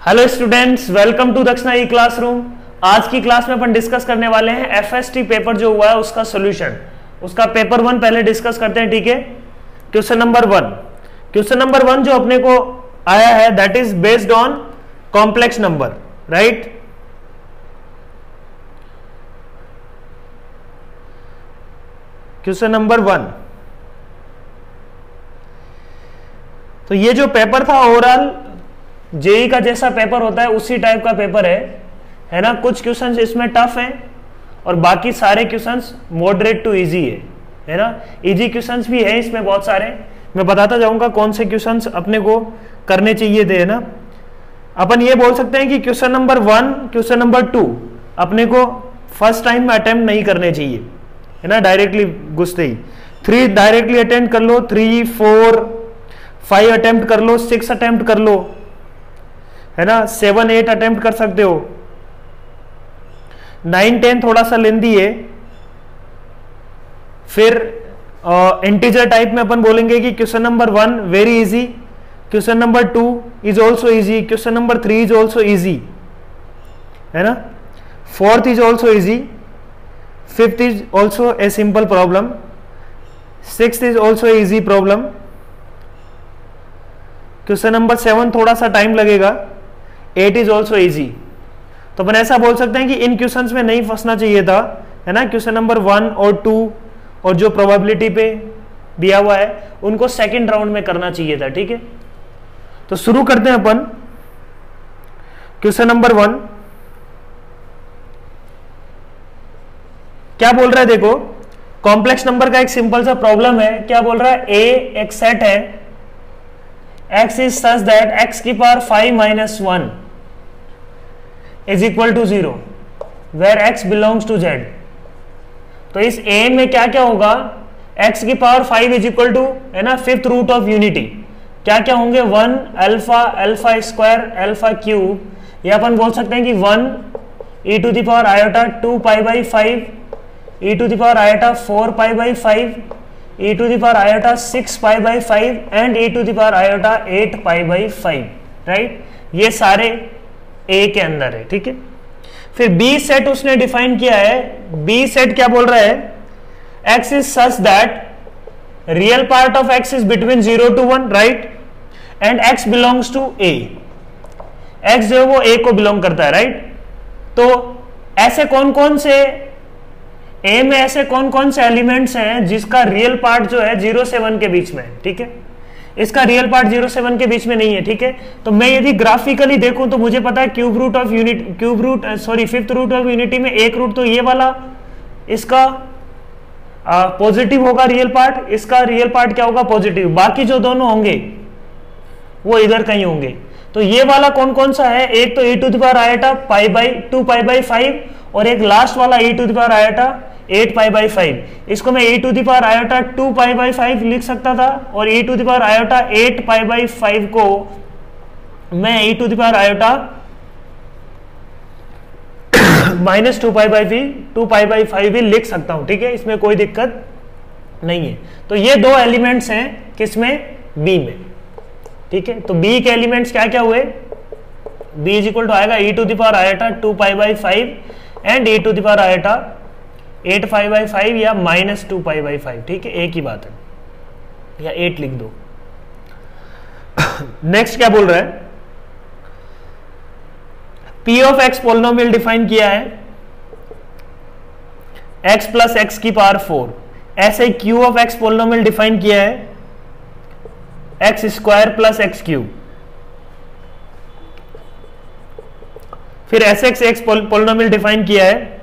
Hello students, welcome to दक्षिणा ई classroom. आज की क्लास में अपन डिस्कस करने वाले हैं एफएसटी पेपर जो हुआ है उसका सॉल्यूशन। उसका पेपर 1 पहले डिस्कस करते हैं, ठीक है। क्वेश्चन नंबर 1 जो अपने को आया है that is based on complex number, right. Question number 1, तो ये जो पेपर था ओवरऑल जेई का जैसा पेपर होता है उसी टाइप का पेपर है ना। कुछ क्वेश्चंस इसमें टफ हैं और बाकी सारे क्वेश्चंस मॉडरेट टू इजी है ना। इजी क्वेश्चंस भी है इसमें बहुत सारे, मैं बताता जाऊंगा कौन से क्वेश्चंस अपने को करने चाहिए थे, है ना। अपन ये बोल सकते हैं कि क्वेश्चन नंबर 1, क्वेश्चन नंबर 2 अपने को फर्स्ट टाइम में अटेम्प्ट नहीं करने चाहिए, है ना। डायरेक्टली घुसते ही 3 डायरेक्टली अटेम्प्ट कर लो, 3, 4, 5 अटेम्प्ट कर लो, 6 अटेम्प्ट कर लो, है ना। 7, 8 अटेम्प्ट कर सकते हो। 9, 10 थोड़ा सा लेंदी है। फिर इंटीजर टाइप में अपन बोलेंगे कि question number 1 very easy, question number 2 is also easy, question number 3 is also easy, है ना। 4th is also easy, 5th is also a simple problem, 6th is also easy problem, question number 7 थोड़ा सा time लगेगा, 8 is also easy. तो अपन ऐसा बोल सकते हैं कि इन क्वेश्चंस में नहीं फंसना चाहिए था, है ना। क्वेश्चन नंबर 1 और 2 और जो प्रोबेबिलिटी पे दिया हुआ है उनको सेकंड राउंड में करना चाहिए था, ठीक है। तो शुरू करते हैं अपन। क्वेश्चन नंबर 1 क्या बोल रहा है, देखो कॉम्प्लेक्स नंबर का एक सिंपल सा प्रॉब्लम है। क्या बोल रहा है, ए एक सेट है, x is such that x की power 5 minus 1 is equal to 0 where x belongs to z। तो इस a में क्या क्या होगा, x की पावर 5 is equal to, है ना, 5th रूट ऑफ यूनिटी। क्या क्या होंगे, 1 alpha, alpha square, alpha cube, या अपन बोल सकते हैं कि 1 e to the power iota 2 pi by 5, e to the power iota 4 pi by 5, e to the power iota 6 pi by 5 and e to the power iota 8 pi by 5, right. ये सारे a के अंदर है, ठीक है। फिर b set उसने define किया है। b सेट क्या बोल रहा है, x is such that real part of x is between 0 to 1, right, and x belongs to a। x जो है वो a को बिलोंग करता है, राइट। तो ऐसे कौन कौन से ए में ऐसे कौन कौन से एलिमेंट्स हैं जिसका रियल पार्ट जो है 0 से 1 के बीच में, ठीक है। इसका रियल पार्ट 0 से 1 के बीच में नहीं है, ठीक है। तो मैं यदि ग्राफिकली देखूं तो मुझे पता है cube root of unit, fifth root of unity में एक रूट तो ये वाला इसका पॉजिटिव होगा रियल पार्ट, इसका रियल पार्ट क्या होगा, पॉजिटिव। बाकी जो दोनों होंगे वो इधर कहीं होंगे। तो ये वाला कौन कौन सा है, एक तो e to the power iota 2 pi by 5 और एक लास्ट वाला e to the power iota 8 pi by 5। इसको मैं e to the power iota 2 pi by 5 लिख सकता था और e to the power iota 8 pi by 5 को मैं e to the power iota -2 pi by 5 भी लिख सकता हूं, ठीक है। इसमें कोई दिक्कत नहीं है। तो ये दो एलिमेंट्स हैं किसमें, b में, ठीक है। तो b के एलिमेंट्स क्या क्या हुए, b इज इक्वल टू आएगा e to the power iota 2 pi by 5 and e to the power iota 8 pi by 5 या -2 पाई बाई 5, ठीक है, एक ही बात है, या 8 लिख दो। नेक्स्ट क्या बोल रहा है, p of x polynomial define किया है x प्लस एक्स की पावर 4। ऐसे q of x polynomial define किया है x square plus x cube. फिर Sx पोलिनोमियल डिफाइन किया है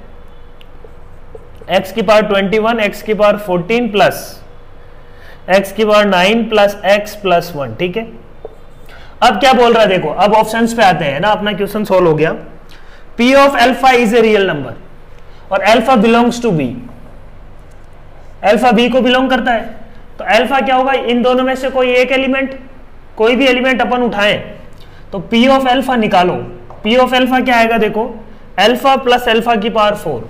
x की पावर 21, x की पावर 14 प्लस x की पावर 9 प्लस x प्लस 1, ठीक है। अब क्या बोल रहा है, देखो अब ऑप्शंस पे आते हैं ना, अपना क्वेश्चन सॉल्व हो गया। p of alpha is a real number और alpha belongs to b। Alpha b को बिलोंग करता है, तो अल्फा क्या होगा, इन दोनों में से कोई एक एलिमेंट, कोई भी एलिमेंट अपन उठाएं तो p ऑफ अल्फा निकालो। p ऑफ अल्फा क्या आएगा, देखो अल्फा प्लस अल्फा की पावर 4,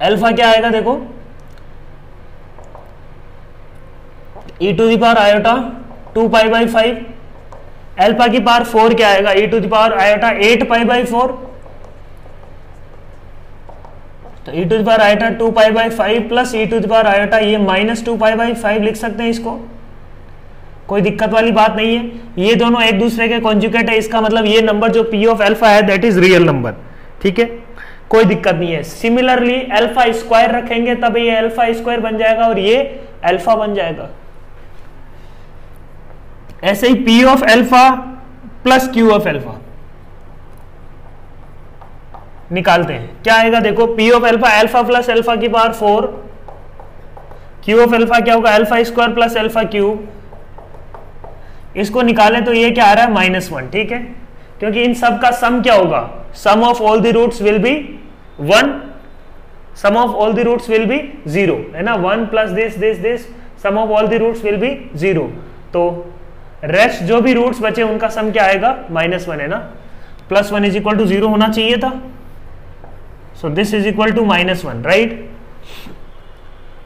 अल्फा क्या आएगा, देखो e to the power iota 2 pi by 5, alpha की पावर 4 क्या आएगा, e to the power iota 8 pi by 4, तो e to the power iota 2 pi by 5 plus e to the power iota ये -2 pi by 5 लिख सकते हैं इसको, कोई दिक्कत वाली बात नहीं है। ये दोनों एक दूसरे के कॉन्जुगेट है, इसका मतलब ये नंबर जो पी ऑफ अल्फा है दैट इज रियल नंबर, ठीक है, कोई दिक्कत नहीं है। सिमिलरली अल्फा स्क्वायर रखेंगे तब ये अल्फा स्क्वायर बन जाएगा और ये अल्फा बन जाएगा। ऐसे ही P of alpha plus Q of alpha निकालते हैं, क्या आएगा देखो, P of alpha alpha plus alpha की पावर 4, क्यू ऑफ अल्फा क्या होगा, alpha square plus alpha cube, इसको निकालें तो ये क्या आ रहा है -1, ठीक है, क्योंकि इन सब का सम क्या होगा, sum of all the roots will be 1, sum of all the roots will be 0, है ना, 1 plus this sum of all the roots will be 0, तो रेस्ट जो भी रूट्स बचे उनका सम क्या आएगा, -1, है ना, +1 इज इक्वल टू 0 होना चाहिए था, so this is equal to -1, right.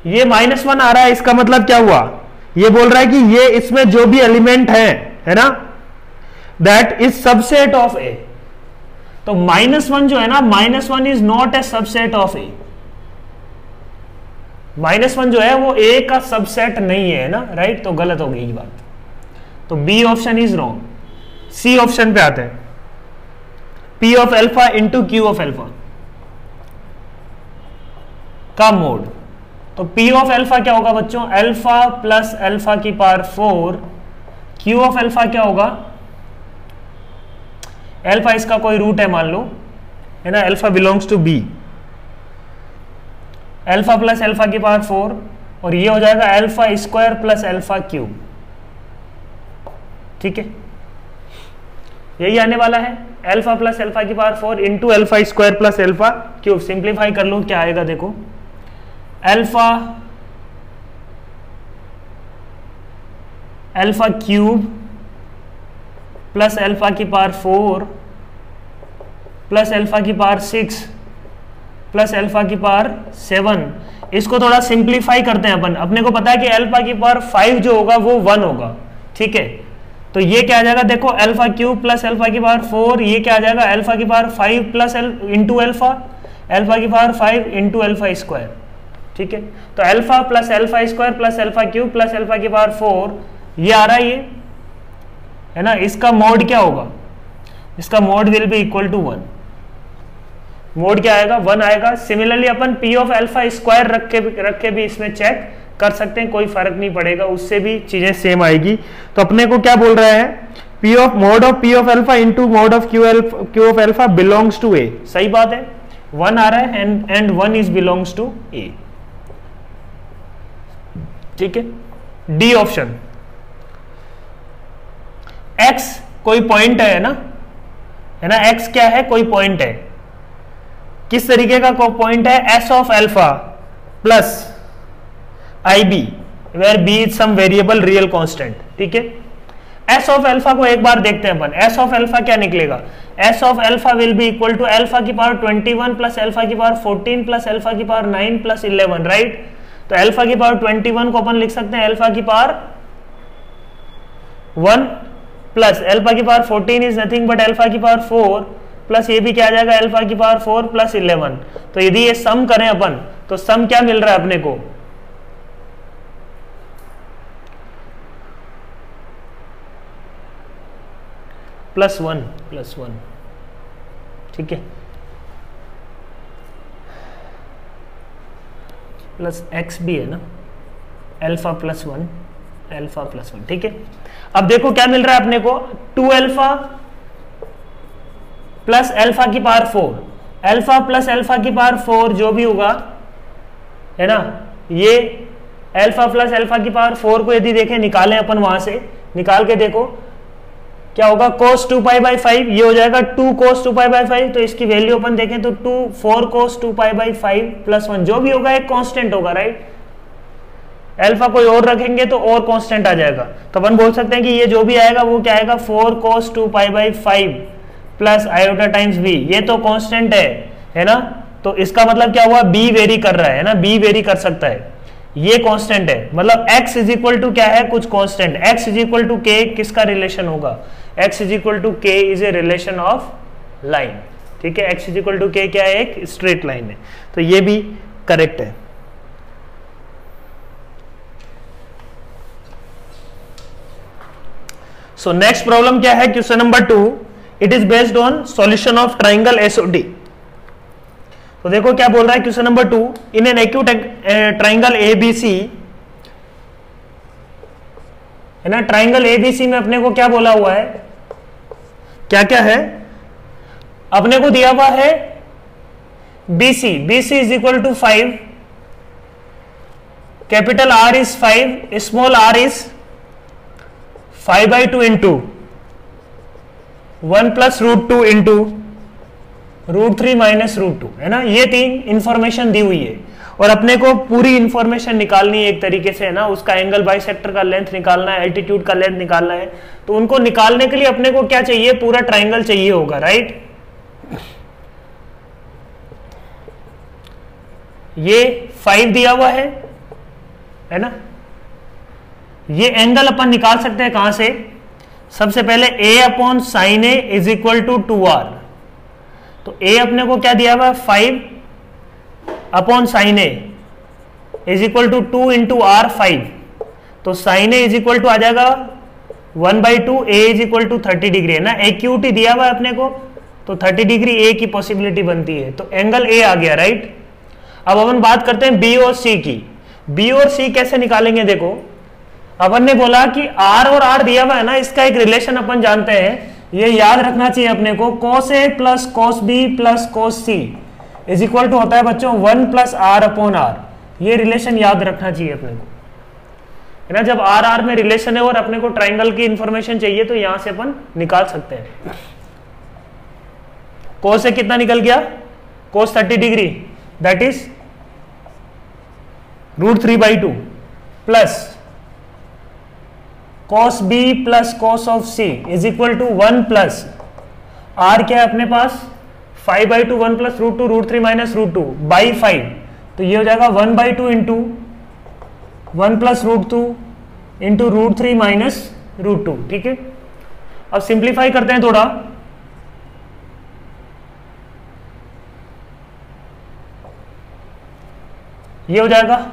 ये -1 आ रहा है, इसका मतलब क्या हुआ, ये बोल रहा है कि ये इसमें जो भी एलिमेंट है ना, that is subset of A, तो -1 जो है ना, -1 is not a subset of A, -1 जो है वो ए का सबसेट नहीं है ना, राइट, तो गलत हो गई ये बात, तो B option is wrong. C option पे आते हैं, P of alpha into Q of alpha का मोड, तो P ऑफ अल्फा क्या होगा बच्चों, अल्फा प्लस अल्फा की पावर 4, Q ऑफ अल्फा क्या होगा, अल्फा इसका कोई रूट है मान लो, है ना, alpha belongs to B, alpha plus alpha की पावर 4 और ये हो जाएगा alpha square plus alpha cube, ठीक है, यही आने वाला है, अल्फा प्लस अल्फा की power 4 into alpha square plus alpha cube, simplify कर लो क्या आएगा देखो, अल्फा क्यूब प्लस अल्फा की पावर 4 प्लस अल्फा की पावर 6 प्लस अल्फा की पावर 7, इसको थोड़ा सिंप्लीफाई करते हैं अपन, अपने को पता है कि अल्फा की पावर 5 जो होगा वो 1 होगा, ठीक है, तो ये क्या आ जाएगा देखो, अल्फा क्यूब प्लस अल्फा की पावर 4, ये क्या आ जाएगा, अल्फा की पावर 5 प्लस इंटू अल्फा की पावर 5 इंटू अल्फा स्क्वायर, ठीक है, तो alpha plus alpha square plus alpha cube plus alpha की पावर 4 ये आ रहा है, ये है ना, इसका मोड क्या होगा, इसका mod will be equal to 1, mod क्या आएगा, 1 आएगा। सिमिलरली अपन पी ऑफ अल्फा स्क्वायर रख के भी इसमें चेक कर सकते हैं, कोई फर्क नहीं पड़ेगा, उससे भी चीजें सेम आएगी। तो अपने को क्या बोल रहा है, P of mod of P of alpha into mod of Q of alpha belongs to A, सही बात है, 1 आ रहा है and 1 is belongs to A, ठीक है। डी ऑप्शन, x कोई पॉइंट है ना, x क्या है, कोई पॉइंट है, किस तरीके का पॉइंट है, s of alpha plus i b where b is some variable real constant, ठीक है। s ऑफ अल्फा को एक बार देखते हैं अपन, s ऑफ अल्फा क्या निकलेगा, s of alpha will be equal to alpha की पावर 21 प्लस अल्फा की पावर 14 प्लस अल्फा की पावर 9 प्लस 11, राइट, तो अल्फा की पावर 21 को अपन लिख सकते हैं अल्फा की पावर 1 प्लस अल्फा की power 14 is nothing but alpha की पावर 4 प्लस ये भी क्या आ जाएगा अल्फा की पावर 4 प्लस 11, तो यदि ये सम करें अपन तो सम क्या मिल रहा है अपने को, +1, ठीक है, प्लस एक्स भी है ना, अल्फा +1, ठीक है। अब देखो क्या मिल रहा है अपने को, 2 अल्फा प्लस अल्फा की पावर 4, अल्फा प्लस अल्फा की पावर 4 जो भी होगा, है ना, ये अल्फा प्लस अल्फा की पावर 4 को यदि देखें, निकालें अपन, वहां से निकाल के देखो क्या होगा, cos 2 पाई बाई 5, ये हो जाएगा 2 cos 2 पाई बाई 5, तो इसकी वैल्यू अपन देखें तो 4 cos 2 पाई बाई 5 +1 जो भी होगा एक कांस्टेंट होगा, राइट, अल्फा कोई और रखेंगे तो और कांस्टेंट आ जाएगा, तो अपन बोल सकते हैं कि ये जो भी आएगा वो क्या आएगा, 4 cos 2 pi by 5 plus iota times b, ये तो कांस्टेंट है ना, तो इसका मतलब क्या हुआ, बी वेरी कर रहा है ना, बी वेरी कर सकता है, ये कांस्टेंट है, मतलब x इज इक्वल टू क्या है, कुछ constant, x is equal to k किसका रिलेशन होगा, x is equal to k is a relation of line, ठीक है, x is equal to k क्या है, एक स्ट्रेट लाइन है, तो ये भी करेक्ट है। सो नेक्स्ट प्रॉब्लम क्या है, question number 2, it is based on solution of triangle SOD. तो देखो क्या बोल रहा है question number 2, in an acute triangle ABC, है ना, ट्राइंगल एबीसी में अपने को क्या बोला हुआ है, क्या क्या है, अपने को दिया हुआ है BC, BC is equal to 5, capital R is 5, small r is 5/2 into 1 plus √2 into √3 minus √2, है ना, ये 3 इंफॉर्मेशन दी हुई है और अपने को पूरी इंफॉर्मेशन निकालनी है एक तरीके से, है ना, उसका एंगल बाइसेक्टर का लेंथ निकालना है, एल्टीट्यूड का लेंथ निकालना है, तो उनको निकालने के लिए अपने को क्या चाहिए, पूरा ट्राइंगल चाहिए होगा, राइट। ये 5 दिया हुआ है ना, ये एंगल अपन निकाल सकते हैं कहां से, सबसे पहले a/sin a is equal to 2r, तो a अपने को क्या दिया हुआ है 5/sin a is equal to 2 into r 5, तो sin a is equal to आ जाएगा 1/2, a is equal to 30 degree, है ना, एक्यूट ही दिया हुआ है अपने को, तो 30 डिग्री a की पॉसिबिलिटी बनती है, तो एंगल a आ गया, राइट। अब अपन बात करते हैं b और c की, b और c कैसे निकालेंगे, देखो अपन ने बोला कि r और r दिया हुआ है ना, इसका एक रिलेशन अपन जानते हैं, ये याद रखना चाहिए अपने को, cos a plus cos b plus cos c is equal to होता है बच्चों 1 प्लस r/r, ये रिलेशन याद रखना चाहिए अपने को, है ना, जब r में रिलेशन है और अपने को ट्राइंगल की इंफॉर्मेशन चाहिए तो यहां से अपन निकाल सकते हैं। cos a कितना निकल गया, cos 30 degree, that is √3/2 plus cos b plus cos of c is equal to 1 plus r क्या है अपने पास 5/2, 1 प्लस √2, √3 माइनस √2 बाई 5, तो ये हो जाएगा 1/2 इंटू 1 प्लस √2 इंटू √3 माइनस √2, ठीक है। अब सिंप्लीफाई करते हैं थोड़ा, ये हो जाएगा,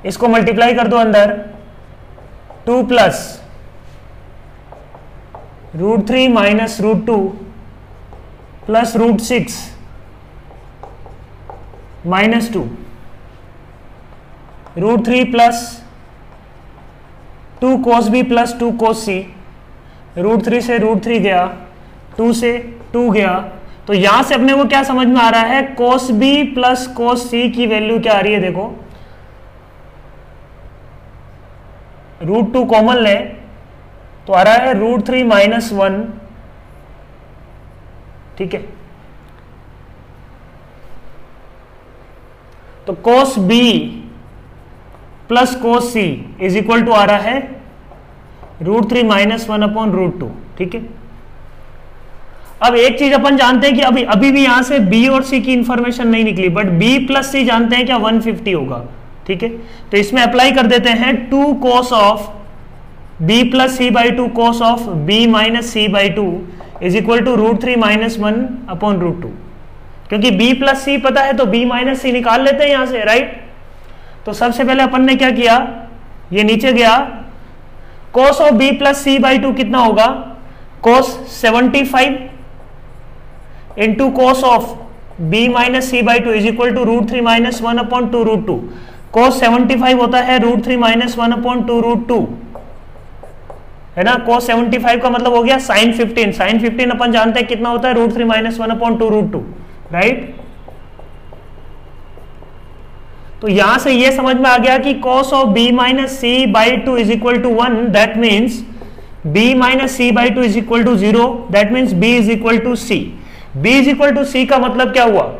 इसको मल्टीप्लाई कर दो अंदर, 2 plus √3 minus √2 plus √6 minus 2, √3 plus 2 cos b plus 2 cos c, √3 से √3 गया, 2 से 2 गया, तो यहां से अपने को क्या समझ में आ रहा है, cos b plus cos c की वैल्यू क्या आ रही है, देखो √2 कॉमन ले तो आ रहा है √3 माइनस 1, ठीक है, तो cos b plus cos c is equal to आ रहा है √3 माइनस 1/√2, ठीक है। अब एक चीज अपन जानते हैं कि अभी भी यहां से b और c की इंफॉर्मेशन नहीं निकली, बट b प्लस c जानते हैं क्या 150 होगा, ठीक है, तो इसमें अप्लाई कर देते हैं 2 cos of b plus c/2 cos of b minus c/2 is equal to √3 minus 1/√2, क्योंकि b प्लस c पता है तो b माइनस c निकाल लेते हैं यहां से, राइट। तो सबसे पहले अपन ने क्या किया, ये नीचे गया, cos of b plus c/2 कितना होगा, cos 75 into cos of b minus c/2 is equal to √3 minus 1/2√2, cos 75 होता है √3 माइनस 1/2√2, है ना, cos 75 का मतलब हो गया sin 15, sin 15 अपन जानते हैं कितना होता है √3 माइनस 1/2√2, राइट। तो यहां से ये समझ में आ गया कि cos of b minus c/2 is equal to 1, that means b minus c/2 is equal to 0, that means b is equal to c। b is equal to c का मतलब क्या हुआ,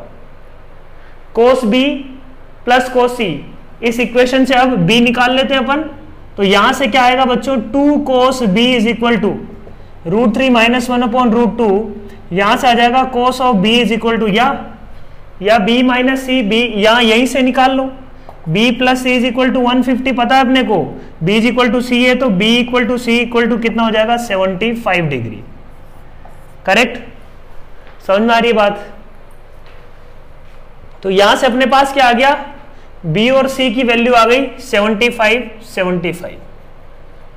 cos b plus cos c, इस equation से अब b निकाल लेते हैं अपन, तो यहां से क्या आएगा बच्चों 2 cos b is equal to √3 minus 1/√2, यहां से आ जाएगा cos of b is equal to या b माइनस c, b यहां यहीं से निकाल लो, b plus c is equal to 150 पता है अपने को, b is equal to c है तो b equal to c equal to कितना हो जाएगा 75 डिग्री। करेक्ट, समझ में आ रही है बात। तो यहां से अपने पास क्या आ गया, b और c की वैल्यू आ गई 75।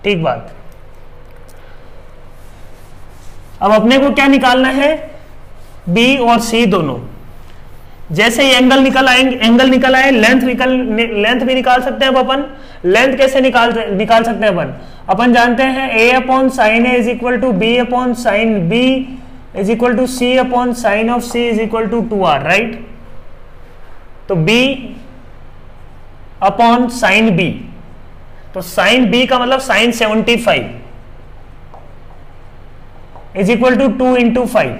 ठीक बात। अब अपने को क्या निकालना है, b और c दोनों। जैसे ही एंगल निकल आए लेंथ भी निकाल सकते हैं। अब अपन लेंथ कैसे निकाल सकते हैं, अपन जानते हैं a upon sine a is equal to b upon sine b is equal to c upon sine of c is equal to 2r, right. तो b अपॉन साइन b, तो साइन b का मतलब sine 75 is equal to 2 into 5।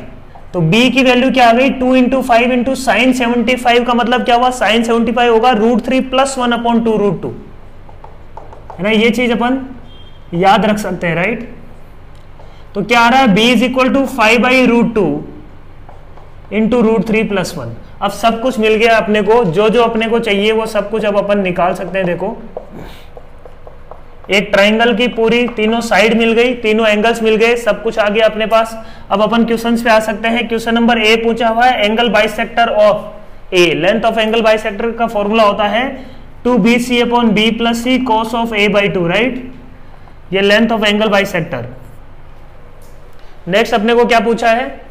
तो b की value क्या आ गई, 2 into 5 into sine 75 का मतलब क्या हुआ, साइन 75 होगा √3 प्लस 1 अपॉन 2 √2, है ना। ये चीज अपन याद रख सकते हैं, राइट। तो क्या आ रहा है, b is equal to 5/√2 into √3 plus 1। अब सब कुछ मिल गया अपने को, जो अपने को चाहिए वो सब कुछ अब अपन निकाल सकते हैं। देखो, एक ट्राइंगल की पूरी तीनों साइड मिल गई, तीनों एंगल्स मिल गए, सब कुछ आ गया अपने पास। अब अपन क्वेश्चंस पे आ सकते हैं। क्वेश्चन नंबर ए पूछा हुआ है, angle bisector of A. Length of angle bisector का फॉर्मूला होता है 2bc upon b plus c cos of a/2, right. ये length of angle bisector. Next अपने को क्या पूछा है,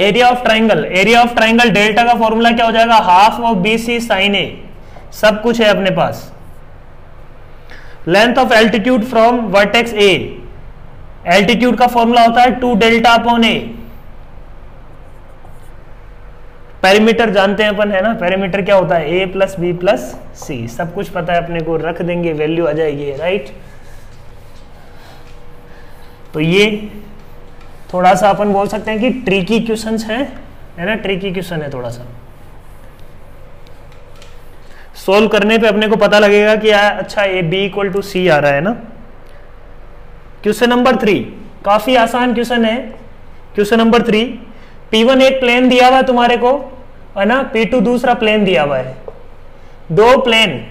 area of triangle. Area of triangle delta का फॉर्मूला क्या हो जाएगा, half of bc sine a। सब कुछ है अपने पास। Length of altitude from vertex A, altitude का फॉर्मूला होता है 2 डेल्टा अपॉन ए। पेरीमीटर जानते हैं अपन, है ना। पेरीमीटर क्या होता है, a प्लस बी प्लस सी। सब कुछ पता है अपने को, रख देंगे वैल्यू आ जाएगी, राइट। तो ये थोड़ा सा अपन बोल सकते हैं कि ट्रिकी क्वेश्चंस है ना, ट्रिकी क्वेश्चन है थोड़ा सा। सोल्व करने पे अपने को पता लगेगा कि अच्छा ए बी इक्वल टू सी आ रहा है ना। क्वेश्चन नंबर 3 काफी आसान क्वेश्चन है। क्वेश्चन नंबर 3, P1 एक प्लेन दिया हुआ है तुम्हारे को, है ना, P2 दूसरा प्लेन दिया हुआ है। दो प्लेन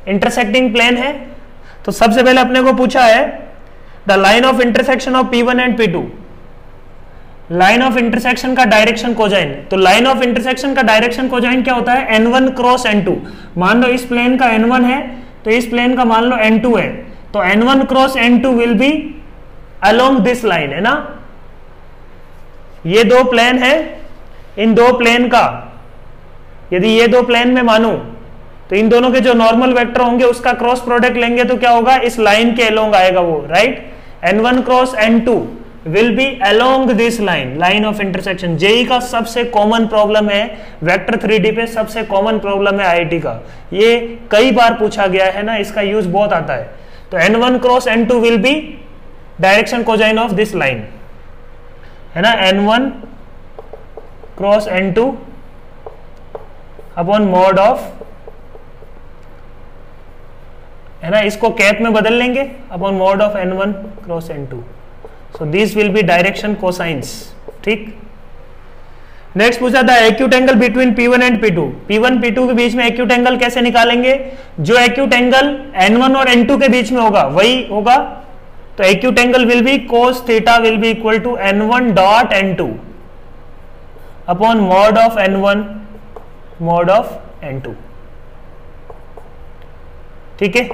इंटरसेक्टिंग प्लेन है। तो सबसे पहले अपने को पूछा है the line of intersection of P1 and P2। Line of intersection का डायरेक्शन कोजाइन। तो लाइन ऑफ इंटरसेक्शन का डायरेक्शन कोजाइन क्या होता है, n1 क्रॉस n2। मान लो इस प्लेन का n1 है तो इस प्लेन का मान लो n2 है, तो n1 cross n2 will be along this line, है ना। ये दो प्लेन है, इन दो प्लेन का यदि ये दो प्लेन में मानू तो इन दोनों के जो नॉर्मल वेक्टर होंगे उसका क्रॉस प्रोडक्ट लेंगे तो क्या होगा, इस लाइन के अलोंग आएगा वो, right. n1 cross n2 will be along this line, line of intersection। JEE का सबसे कॉमन प्रॉब्लम है, वेक्टर 3D पे सबसे कॉमन प्रॉब्लम है आईआईटी का। ये कई बार पूछा गया है ना, इसका यूज बहुत आता है। तो n1 cross n2 will be direction cosine of this line, है ना। n1 cross n2 upon mod of, है ना, इसको कैप में बदल लेंगे, upon mod of n1 cross n2। So these will be direction cosines, ठीक। नेक्स्ट पूछा था acute angle between P1 and P2। P1 P2 के बीच में एक्यूट एंगल कैसे निकालेंगे, जो एक्यूट एंगल N1 और N2 के बीच में होगा वही होगा। तो acute angle will be cos theta will be equal to N1 dot N2 upon mod of N1 mod of N2, ठीक है।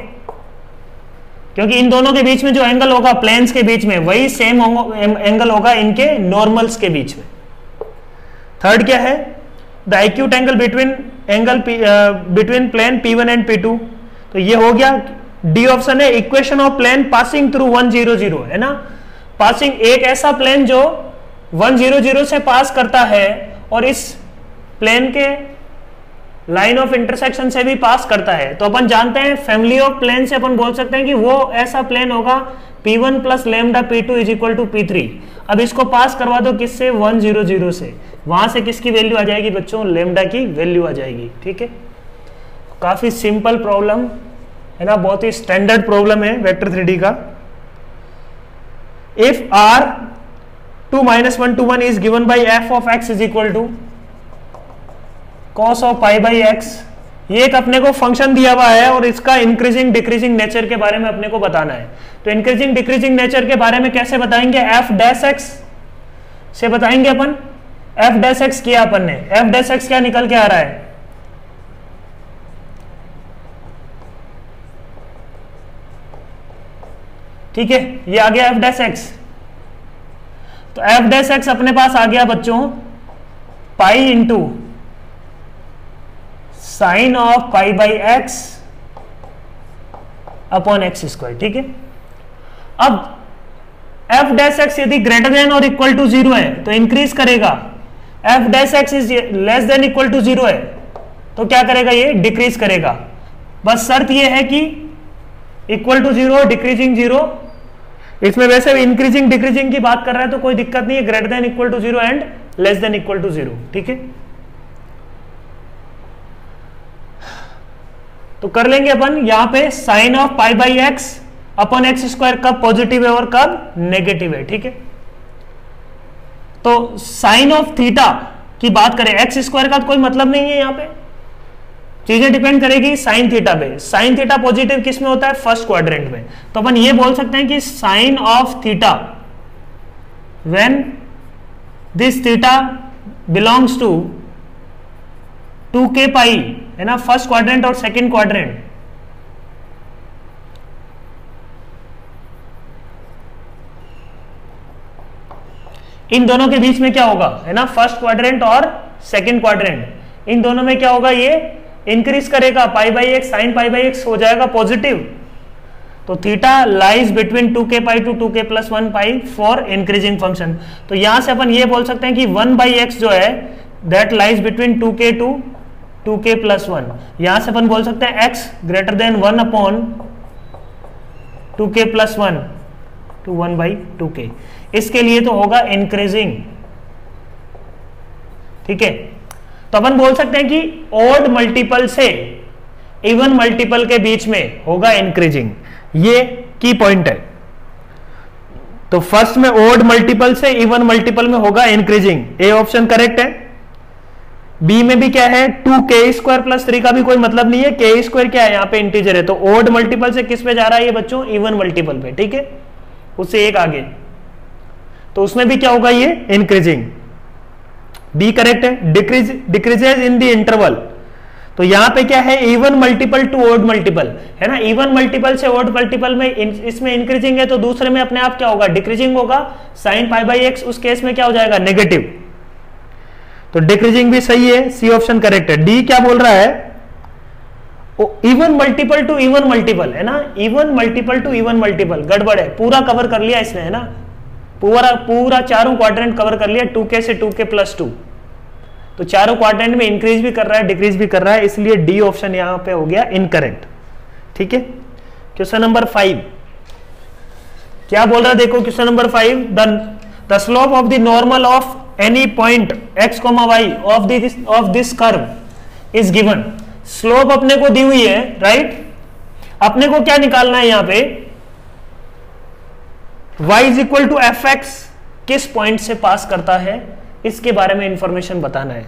क्योंकि इन दोनों के बीच में जो एंगल होगा प्लेन्स के बीच में वही सेम एंगल होगा इनके नॉर्मल्स के बीच में। थर्ड क्या है, the acute angle between plane P1 and P2। तो ये हो गया, डी ऑप्शन है equation of plane passing through 1 0 0, है ना। पासिंग एक ऐसा प्लेन जो 1 0 0 से पास करता है और इस प्लेन के लाइन ऑफ इंटरसेक्शन से भी पास करता है। तो अपन जानते हैं फैमिली ऑफ प्लेन से अपन बोल सकते हैं कि वो ऐसा प्लेन होगा P1 plus lambda P2 is equal to P3। अब इसको पास करवा दो किससे, 1 0 0 से, वहां से किसकी वैल्यू आ जाएगी बच्चों, लेमडा की वैल्यू आ जाएगी, ठीक है। काफी सिंपल प्रॉब्लम है ना, बहुत ही स्टैंडर्ड प्रॉब्लम है वेक्टर 3D का। If R 2 -1 to 1 is given by f of x is equal to cos of pi by x. ये एक अपने को फंक्शन दिया हुआ है और इसका इंक्रीजिंग डिक्रीजिंग नेचर के बारे में अपने को बताना है। तो इंक्रीजिंग डिक्रीजिंग नेचर के बारे में कैसे बताएंगे, एफ डैश एक्स से बताएंगे अपन। एफ डैश एक्स किया अपन ने, एफ डैश एक्स क्या निकल के आ रहा है, ठीक है, ये आ गया एफ डैश एक्स। तो एफ डैश एक्स अपने पास आ गया बच्चों pi into sine of pi by x upon x square, ठीक है। अब एफ डैश एक्स यदि ग्रेटर देन और इक्वल टू 0 है तो इंक्रीज करेगा, f dash x is less than equal to 0 है तो क्या करेगा, ये डिक्रीज करेगा। बस शर्त ये है कि इक्वल टू 0 डिक्रीजिंग 0, इसमें वैसे भी इंक्रीजिंग डिक्रीजिंग की बात कर रहा है तो कोई दिक्कत नहीं है, greater than equal to 0 and less than equal to 0, ठीक है। तो कर लेंगे अपन यहां पे sine of pi by x upon x square कब पॉजिटिव है और कब नेगेटिव है, ठीक है। तो साइन ऑफ थीटा की बात करें, एक्स स्क्वायर का तो कोई मतलब नहीं है, यहां पे चीजें डिपेंड करेगी साइन थीटा पे। साइन थीटा पॉजिटिव किस में होता है, फर्स्ट क्वाड्रेंट में। तो अपन ये बोल सकते हैं कि sine of theta when this theta belongs to 2k pi, है ना, फर्स्ट क्वाड्रेंट और सेकंड क्वाड्रेंट, इन दोनों के बीच में क्या होगा, है ना, फर्स्ट क्वाड्रेंट और सेकंड क्वाड्रेंट, इन दोनों में क्या होगा, ये इंक्रीज करेगा, pi by x sine pi by x हो जाएगा पॉजिटिव। तो theta lies between 2k pi to 2k plus 1 pi for increasing function. तो यहां से अपन ये बोल सकते हैं कि 1 बाई एक्स जो है that lies between 2k to 2k plus 1। यहां से अपन बोल सकते हैं x greater than 1 upon 2k plus 1 to 1 by 2k। इसके लिए तो होगा इंक्रीजिंग, ठीक है। तो अपन बोल सकते हैं कि ऑड मल्टीपल से इवन मल्टीपल के बीच में होगा इंक्रीजिंग, ये की पॉइंट है। तो फर्स्ट में ऑड मल्टीपल से इवन मल्टीपल में होगा इंक्रीजिंग, ए ऑप्शन करेक्ट है। बी में भी क्या है, 2k स्क्वायर प्लस 3 का भी कोई मतलब नहीं है, k स्क्वायर क्या है, यहाँ पे इंटीजर है। तो ऑड मल्टीपल से किस पे जा रहा है ये बच्चों, इवन मल्टीपल पे, ठीक है, उससे एक आगे। तो उसमें भी क्या होगा, ये इंक्रीजिंग, डी करेक्ट है। डिक्रीजेज इन द इंटरवल, तो यहां पे क्या है, even multiple to odd multiple, है ना, इवन मल्टीपल से ऑड मल्टीपल में इसमें इंक्रीजिंग है तो दूसरे में अपने आप क्या होगा, डिक्रीजिंग होगा, साइन पाई बाई एक्स उस केस में क्या हो जाएगा, नेगेटिव। तो डिक्रीजिंग भी सही है, सी ऑप्शन करेक्ट है। डी क्या बोल रहा है, even multiple to even multiple, है ना, even multiple to even multiple, गड़बड़ है, पूरा कवर कर लिया इसने, है ना, पूरा चारों क्वाड्रेंट कवर कर लिया, 2k से 2k प्लस 2। तो चारों क्वाड्रेंट में इंक्रीज भी कर रहा है डिक्रीज भी कर रहा है, इसलिए डी ऑप्शन यहां पे हो गया इनकरेक्ट, ठीक है। क्वेश्चन नंबर 5 क्या बोल रहा है, देखो question number 5, the slope of the normal of any point x, y of this curve is given. Slope अपने को दी हुई है, राइट। अपने को क्या निकालना है यहां पे, y is equal to f x किस पॉइंट से पास करता है, इसके बारे में इंफॉर्मेशन बताना है।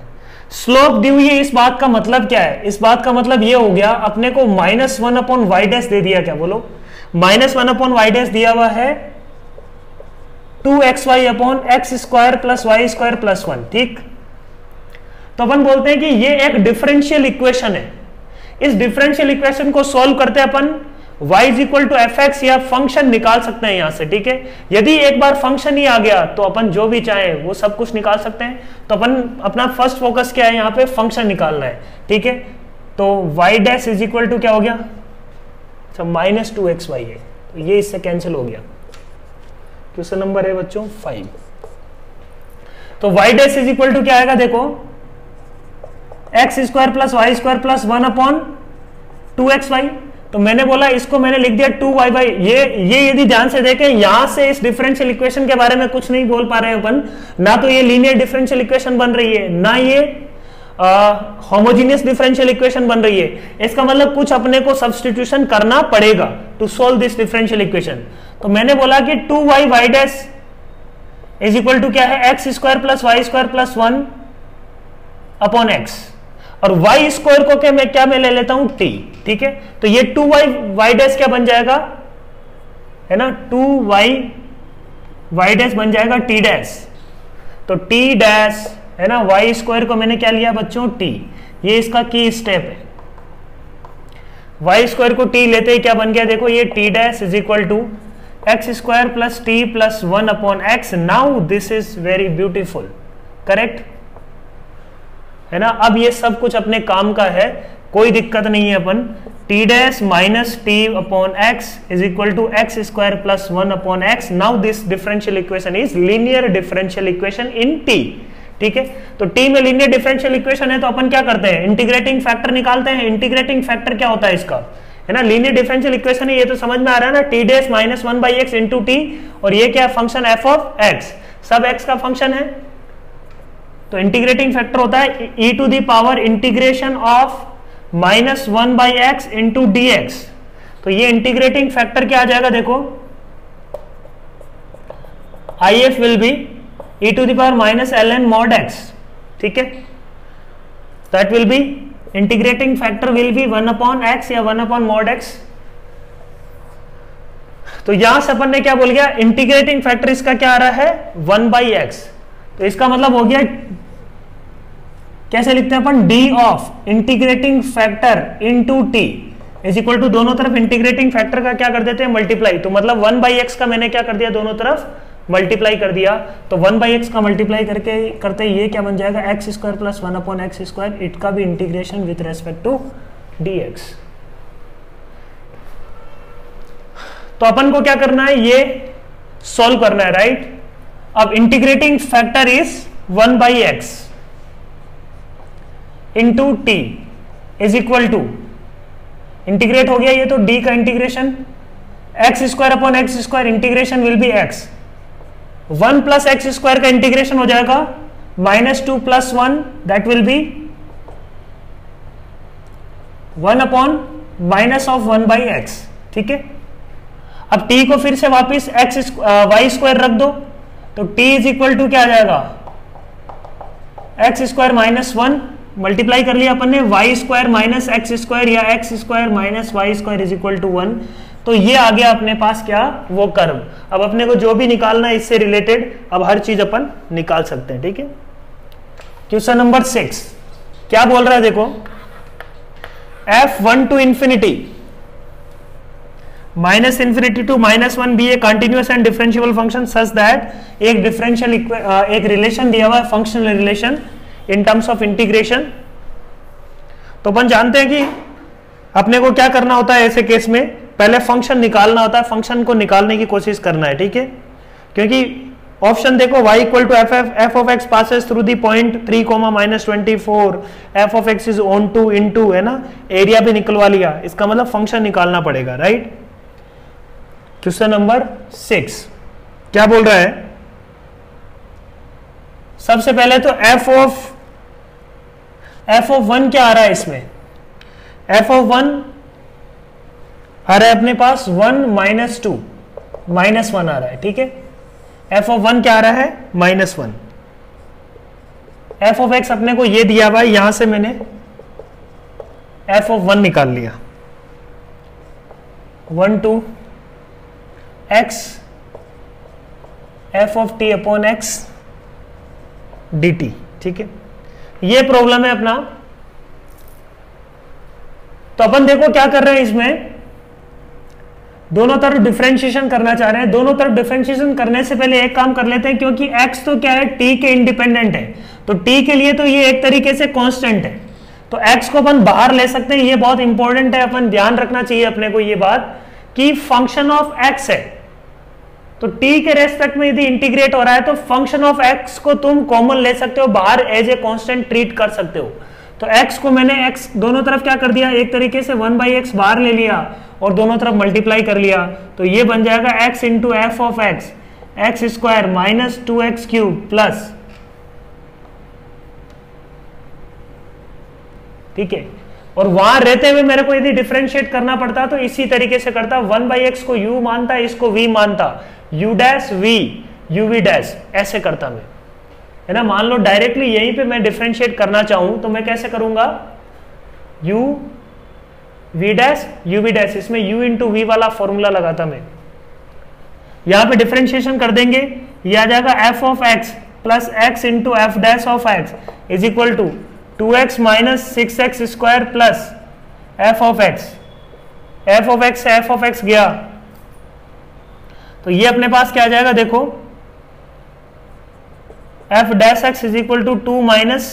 स्लोप दी हुई है, इस बात का मतलब क्या है, इस बात का मतलब ये हो गया अपने को -1 अपॉन वाई डैश दे दिया, क्या बोलो, -1 अपॉन वाई डैश दिया हुआ है 2xy upon x square plus y square plus 1, ठीक। तो अपन बोलते हैं कि ये एक डिफरेंशियल इक्वेशन है। इस डिफरेंशियल इक्वेशन को सॉल्व करते हैं अपन y is equal to f x, या फंक्शन निकाल सकते हैं यहां से, ठीक है। यदि एक बार फंक्शन ही आ गया तो अपन जो भी चाहे वो सब कुछ निकाल सकते हैं। तो अपन अपना फर्स्ट फोकस क्या है, यहाँ पे फंक्शन निकालना है, ठीक है। तो y dash is equal to क्या हो गया, -2xy है, तो ये इससे कैंसिल हो गया। क्वेश्चन नंबर है बच्चों 5। तो y dash is equal to क्या आएगा, देखो x square plus y square plus 1 upon 2xy। तो मैंने बोला इसको मैंने लिख दिया 2y बाई, ये यदि ध्यान से देखें यहां से इस डिफरेंशियल इक्वेशन के बारे में कुछ नहीं बोल पा रहे हैं अपन, ना तो ये लीनियर डिफरेंशियल इक्वेशन बन रही है, ना ये होमोजेनियस डिफरेंशियल इक्वेशन बन रही है। इसका मतलब कुछ अपने को सब्स्टिट्यूशन करना पड़ेगा to solve this differential equation. तो मैंने बोला कि 2y y dash is equal to क्या है, x square plus y square plus 1 upon x, और वाई स्क्वायर को क्या मैं ले लेता हूं टी, ठीक है। तो ये 2y डैश क्या बन जाएगा, है ना, 2y डैश बन जाएगा टी डैश। तो टी डैश, है ना, वाई स्क्वायर को मैंने क्या लिया बच्चों, टी, ये इसका की स्टेप है। वाई स्क्वायर को टी लेते ही क्या बन गया, देखो ये t dash is equal to x square plus t plus 1 upon x. Now this is very beautiful, correct है ना। अब ये सब कुछ अपने काम का है, कोई दिक्कत नहीं है। अपन T dash minus T upon X is equal to x square plus 1 upon x. Now this differential equation is linear differential equation in T, ठीक है। तो टी में लीनियर डिफरेंशियल इक्वेशन है तो अपन क्या करते हैं, इंटीग्रेटिंग फैक्टर निकालते हैं। इंटीग्रेटिंग फैक्टर क्या होता है इसका, है ना, लीनियर डिफरेंशियल इक्वेशन है, ये तो समझ में आ रहा है ना, t dash minus 1 by x into t, और ये क्या फंक्शन एफ ऑफ एक्स, सब एक्स का फंक्शन है। तो इंटीग्रेटिंग फैक्टर होता है e to the power integration of minus 1 by x into d x. तो ये इंटीग्रेटिंग फैक्टर क्या आ जाएगा, देखो I F will be e to the power minus l n mod x, ठीक है। That will be integrating factor will be 1 upon x या 1 upon mod x. तो यहां से अपन ने क्या बोल गया, इंटीग्रेटिंग फैक्टर इसका क्या आ रहा है, 1 बाई एक्स। तो इसका मतलब हो गया, कैसे लिखते हैं अपन, D of integrating factor into T is equal to, दोनों तरफ इंटीग्रेटिंग फैक्टर का क्या कर देते हैं, मल्टीप्लाई। तो मतलब 1 बाई एक्स का मैंने क्या कर दिया, दोनों तरफ मल्टीप्लाई कर दिया। तो 1 बाई एक्स का मल्टीप्लाई करते ये क्या बन जाएगा, x square plus 1 upon x square, it का भी integration with respect to d x. तो अपन को क्या करना है, ये सॉल्व करना है, राइट। अब integrating factor is 1 by x into t is equal to, integrate हो गया ये तो डी का integration, x square upon x square, integration will be x, 1 plus x square का इंटीग्रेशन हो जाएगा -2 plus 1, that will be 1 upon minus of 1 by x, ठीक है। अब t को फिर से वापिस वाई स्क्वायर रख दो, तो t इज इक्वल टू क्या आ जाएगा, एक्स स्क्वायर माइनस 1, मल्टीप्लाई कर लिया अपन ने, Y square minus X square या X square minus Y square is equal to 1। तो ये आ गया अपने पास क्या, वो कर्व। अब अपने को जो भी निकालना है इससे रिलेटेड, अब हर चीज अपन निकाल सकते हैं, ठीक है। क्वेश्चन नंबर 6 क्या बोल रहा है, देखो f1 to infinity minus infinity to -1 be a continuous and differentiable function such that एक डिफरेंशियल एक रिलेशन दिया हुआ है, functional relation in terms of integration. तो अपन जानते हैं कि अपने को क्या करना होता है ऐसे केस में, पहले फंक्शन निकालना होता है, फंक्शन को निकालने की कोशिश करना है, ठीक है। क्योंकि ऑप्शन देखो y equal to f of x passes through the point 3, -24, f of x is onto into, है ना, एरिया भी निकलवा लिया, इसका मतलब फंक्शन निकालना पड़ेगा, राइट। क्वेश्चन नंबर 6 क्या बोल रहा है, सबसे पहले तो एफ ऑफ 1 क्या आ रहा है इसमें, एफ ऑफ 1 आ रहा है अपने पास 1 -2 -1 आ रहा है, ठीक है। एफ ऑफ 1 क्या आ रहा है, -1। एफ ऑफ एक्स अपने को ये दिया हुआ है, यहां से मैंने एफ ऑफ 1 निकाल लिया, 1 to x F of T upon x D T, ठीक है। ये प्रॉब्लम है अपना। तो अपन देखो क्या कर रहे हैं, इसमें दोनों तरफ डिफरेंशिएशन करना चाह रहे हैं। दोनों तरफ डिफरेंशिएशन करने से पहले एक काम कर लेते हैं, क्योंकि x तो क्या है, t के इंडिपेंडेंट है, तो t के लिए तो ये एक तरीके से कांस्टेंट है, तो x को अपन बाहर ले सकते हैं। ये बहुत इंपॉर्टेंट है, अपन ध्यान रखना चाहिए अपने को ये बात कि फंक्शन ऑफ x है, तो t के रेस्पेक्ट में यदि इंटीग्रेट हो रहा है तो फंक्शन ऑफ x को तुम कॉमन ले सकते हो, बाहर एज ए कांस्टेंट ट्रीट कर सकते हो। तो x को मैंने x दोनों तरफ क्या कर दिया, एक तरीके से 1/x बाहर ले लिया और दोनों तरफ मल्टीप्लाई कर लिया, तो ये बन जाएगा x into F of x square -2x³ plus, ठीक है। और वहां रहते हुए मेरे को यदि डिफरेंशिएट करना पड़ता तो इसी तरीके से करता, 1/x को u मानता, इसको v मानता, u dash v, UV dash, ऐसे करता मैं, है ना। मान लो डायरेक्टली यहीं पे मैं डिफरेंशिएट करना चाहूं तो मैं कैसे करूंगा, u v dash u v dash, इसमें u इंटू वी वाला फॉर्मूला लगाता मैं, यहां पे डिफरेंशिएशन कर देंगे, ये आ जाएगा f of x plus x into f dash of x is equal to 2x minus 6x square plus f of x, f of x से f ऑफ x गया तो ये अपने पास क्या आ जाएगा, देखो f dash x is equal to 2 minus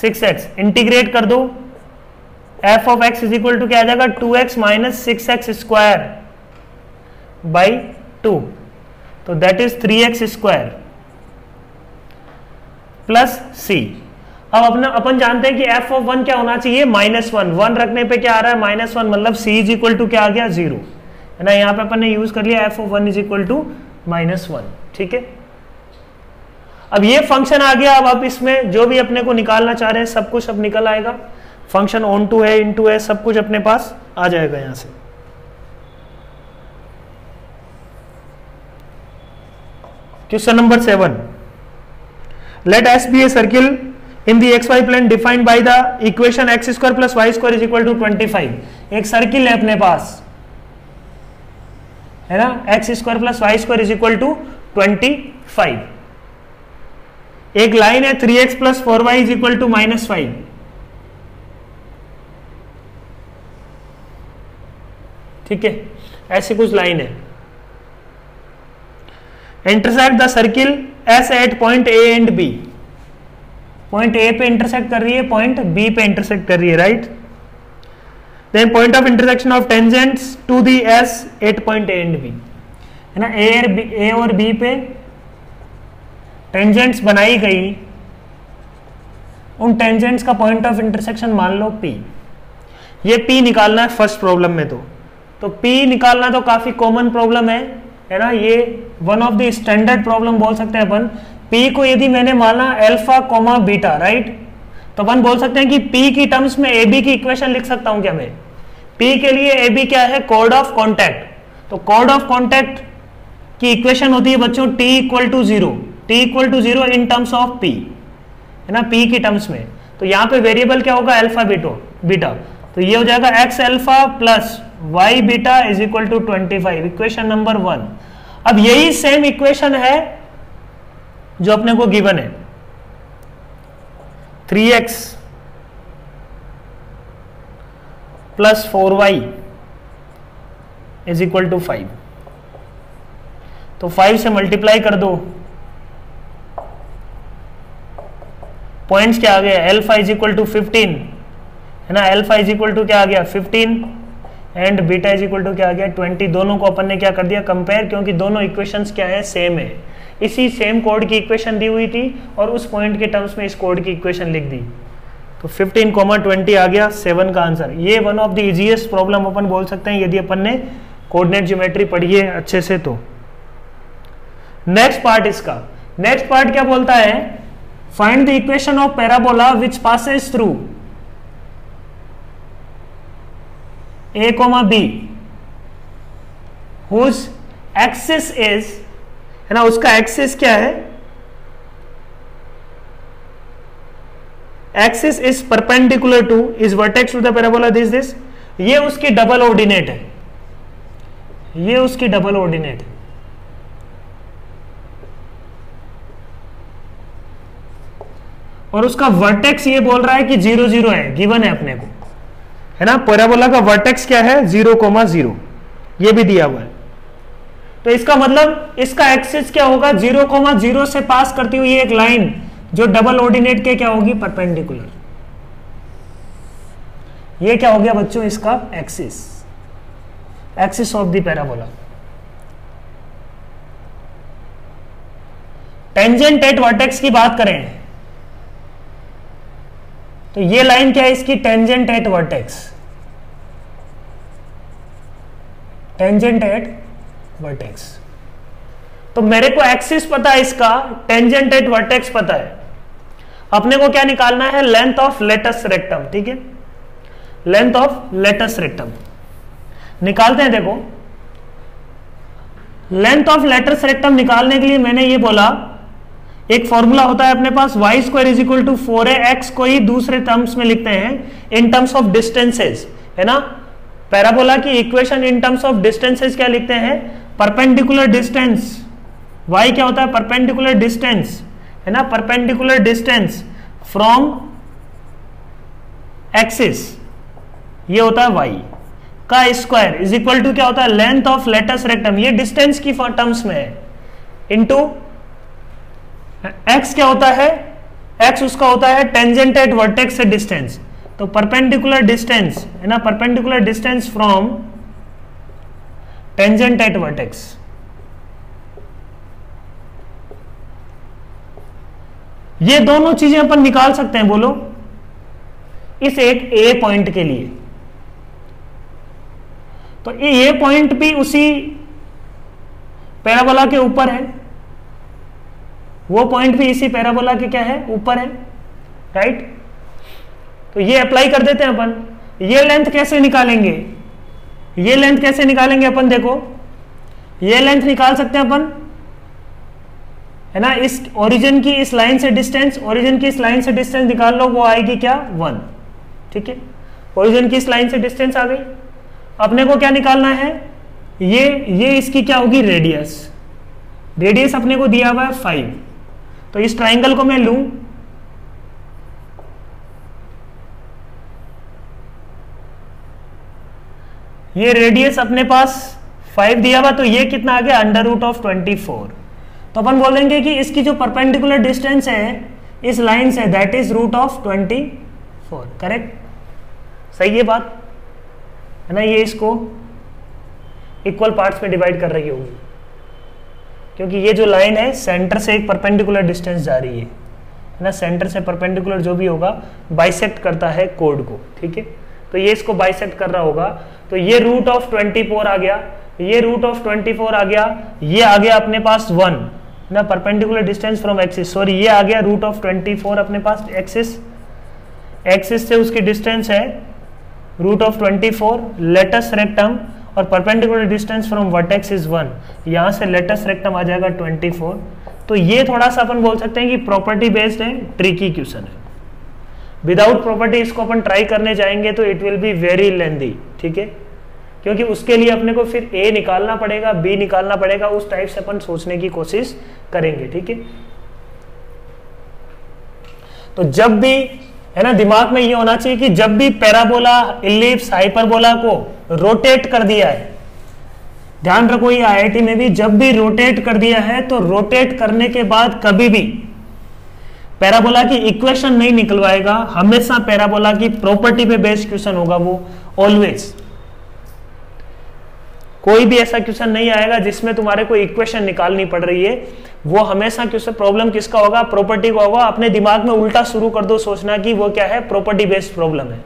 6x, integrate कर दो, f of x is equal to क्या आ जाएगा 2x minus 6x square by 2, तो that is 3x square plus c। अब अपन जानते हैं कि f ऑफ 1 क्या होना चाहिए, -1, 1 रखने पे क्या आ रहा है -1, मतलब c इज इक्वल टू क्या आ गया 0, है ना। यहाँ पे अपन ने यूज कर लिया f of 1 is equal to -1, ठीक है। अब ये फंक्शन आ गया, अब इसमें जो भी अपने को निकालना चाह रहे हैं सब कुछ अब निकल आएगा, फंक्शन ऑन टू है, इनटू है, सब कुछ अपने पास आ जाएगा यहां से। Question number 7, let S be a circle in the xy plane defined by the equation x square plus y square is equal to 25। एक सर्किल है अपने पास, है ना, x square plus y square is equal to 25। एक line है 3x plus 4y is equal to -5, ठीक है, ऐसी कुछ लाइन है। Intersect the circle S at point A and B, point A पे इंटरसेक्ट कर रही है, पॉइंट बी पे इंटरसेक्ट कर रही है, right. Then point of intersection of tangents to the S at point A and B, है ना। ए और बी पे टेंजेंट्स बनाई गई, उन टेंजेंट्स का पॉइंट ऑफ इंटरसेक्शन मान लो P। ये P निकालना है फर्स्ट प्रॉब्लम में, तो P निकालना तो काफी कॉमन प्रॉब्लम है ना। ये one of the standard problem बोल सकते हैं अपन। P को यदि मैंने माना अल्फा कोमा बीटा, राइट, तो अपन बोल सकते हैं कि P की टर्म्स में AB की इक्वेशन लिख सकता हूं क्या मैं। P के लिए AB क्या है, कोड ऑफ कॉन्टैक्ट, तो कोड ऑफ कॉन्टैक्ट की इक्वेशन होती है बच्चों T equal to 0 in terms of P, है ना, P की टर्म्स में। तो यहाँ पे वेरिएबल क्या होगा, अल्फा बीटा, तो ये हो जाएगा x alpha plus y beta is equal to 25, equation number 1। अब यही सेम इक्वेशन है जो अपने को गिवन है, 3x plus 4y is equal to 5, तो 5 से मल्टीप्लाई कर दो, पॉइंट्स क्या आ गया, अल्फा इज इक्वल टू 15, है ना, अल्फा इज इक्वल टू क्या आ गया 15 and beta is equal to क्या आ गया 20। दोनों को अपन ने क्या कर दिया, कंपेयर, क्योंकि दोनों इक्वेशंस क्या है, सेम है। इसी सेम कोड की इक्वेशन दी हुई थी और उस पॉइंट के टर्म्स में इस कोड की इक्वेशन लिख दी, तो 15,20 आ गया 7 का आंसर। ये one of the easiest problem अपन बोल सकते हैं यदि अपन ने कोऑर्डिनेट ज्योमेट्री पढ़ी है अच्छे से तो। नेक्स्ट पार्ट इसका, नेक्स्ट पार्ट क्या बोलता है, find the equation of parabola which passes through a, b whose axis is, है ना, उसका एक्सिस क्या है, axis is perpendicular to is vertex to the parabola this, ये उसकी डबल ऑर्डिनेट है, ये उसकी डबल ऑर्डिनेट है। और उसका वर्टेक्स ये बोल रहा है कि 0 0 है, गिवन है अपने को, है ना। पैराबोला का वर्टेक्स क्या है 0,0, ये भी दिया हुआ है। तो इसका मतलब इसका एक्सिस क्या होगा, 0,0 से पास करती हुई एक लाइन जो डबल ऑर्डिनेट के क्या होगी, परपेंडिकुलर। ये क्या हो गया बच्चों, इसका axis, axis of the parabola. Tangent at vertex की बात करें तो ये लाइन क्या है इसकी, tangent at vertex, tangent at vertex. तो मेरे को एक्सिस पता है इसका, टेंजेंट एट वर्टेक्स पता है, अपने को क्या निकालना है, लेंथ ऑफ लेटस रेक्टम, ठीक है, लेंथ ऑफ लेटस रेक्टम निकालते हैं। देखो लेंथ ऑफ लेटस रेक्टम निकालने के लिए मैंने ये बोला एक फॉर्मूला होता है अपने पास, Y square is equal to 4ax को ही दूसरे टर्म्स में लिखते हैं इन टर्म्स ऑफ डिस्टेंसेस, है ना। पैराबोला की equation in terms of distances क्या लिखते हैं, परपेंडिकुलर डिस्टेंस, y क्या होता है, परपेंडिकुलर डिस्टेंस, है ना, परपेंडिकुलर डिस्टेंस फ्रॉम एक्सिस, ये होता है y का स्क्वायर इज इक्वल टू क्या होता है, लेंथ ऑफ लेटस रेक्टम, ये डिस्टेंस की टर्म्स में है, इनटू x क्या होता है, x उसका होता है टेंजेंट एट वर्टेक्स से डिस्टेंस, तो परपेंडिकुलर डिस्टेंस, है ना, perpendicular distance from tangent at vertex. ये दोनों चीजें अपन निकाल सकते हैं, बोलो, इस एक ए पॉइंट के लिए। तो ये पॉइंट भी उसी पैराबोला के ऊपर है, वो पॉइंट भी इसी पैराबोला के क्या है, ऊपर है, राइट। तो ये अप्लाई कर देते हैं अपन। ये लेंथ कैसे निकालेंगे, ये लेंथ कैसे निकालेंगे अपन, देखो ये लेंथ निकाल सकते हैं अपन, है ना, इस ओरिजिन की इस लाइन से डिस्टेंस, ओरिजिन की इस लाइन से डिस्टेंस निकाल लो, वो आएगी क्या, 1, ठीक है। ओरिजिन की इस लाइन से डिस्टेंस आ गई। अपने को क्या निकालना है, ये इसकी क्या होगी, रेडियस, रेडियस अपने को दिया हुआ है 5। तो इस ट्राइंगल को मैं लूं, ये रेडियस अपने पास 5 दिया हुआ, तो ये कितना आ गया, √24। तो अपन बोलेंगे कि इसकी जो परपेंडिकुलर डिस्टेंस है इस लाइन से, दैट इज √24, करेक्ट, सही है बात, है ना। ये इसको इक्वल पार्ट्स में डिवाइड कर रही होगी, क्योंकि ये जो लाइन है सेंटर से एक परपेंडिकुलर डिस्टेंस जा रही है ना, सेंटर से परपेंडिकुलर जो भी होगा बाइसेक्ट करता है कोड को, ठीक है। तो ये इसको बाइसेक्ट कर रहा होगा, तो ये √24 आ गया, ये √24 आ गया, ये आ गया अपने पास 1 ना, perpendicular distance from axis, sorry ये आ गया √24 अपने पास एक्सिस, एक्सिस से उसकी डिस्टेंस है √24 लेटस रेक्टम, और perpendicular distance from vertex is 1, यहां से लेटस रेक्टम आ जाएगा 24। तो ये थोड़ा सा अपन बोल सकते हैं कि प्रॉपर्टी बेस्ड है, ट्रिकी क्वेश्चन है। विदाउट प्रॉपर्टी इसको अपन ट्राई करने जाएंगे तो it will be very lengthy, ठीक है, क्योंकि उसके लिए अपने को फिर ए निकालना पड़ेगा, बी निकालना पड़ेगा, उस टाइप से अपन सोचने की कोशिश करेंगे, ठीक है। तो जब भी, है ना, दिमाग में ये होना चाहिए कि जब भी पैराबोला, इलिप्स, हाइपरबोला को रोटेट कर दिया है, ध्यान रखो ये आईआईटी में भी जब भी रोटेट कर दिया है तो रोटेट करने के बाद कभी भी पैराबोला की इक्वेशन नहीं निकलवाएगा, हमेशा पैराबोला की प्रॉपर्टी पे बेस्ड क्वेश्चन होगा वो, ऑलवेज। कोई भी ऐसा क्वेश्चन नहीं आएगा जिसमें तुम्हारे को इक्वेशन निकालनी पड़ रही है, वो हमेशा क्वेश्चन प्रॉब्लम किसका होगा, प्रॉपर्टी का होगा। अपने दिमाग में उल्टा शुरू कर दो सोचना कि वो क्या है, प्रॉपर्टी बेस्ड प्रॉब्लम है,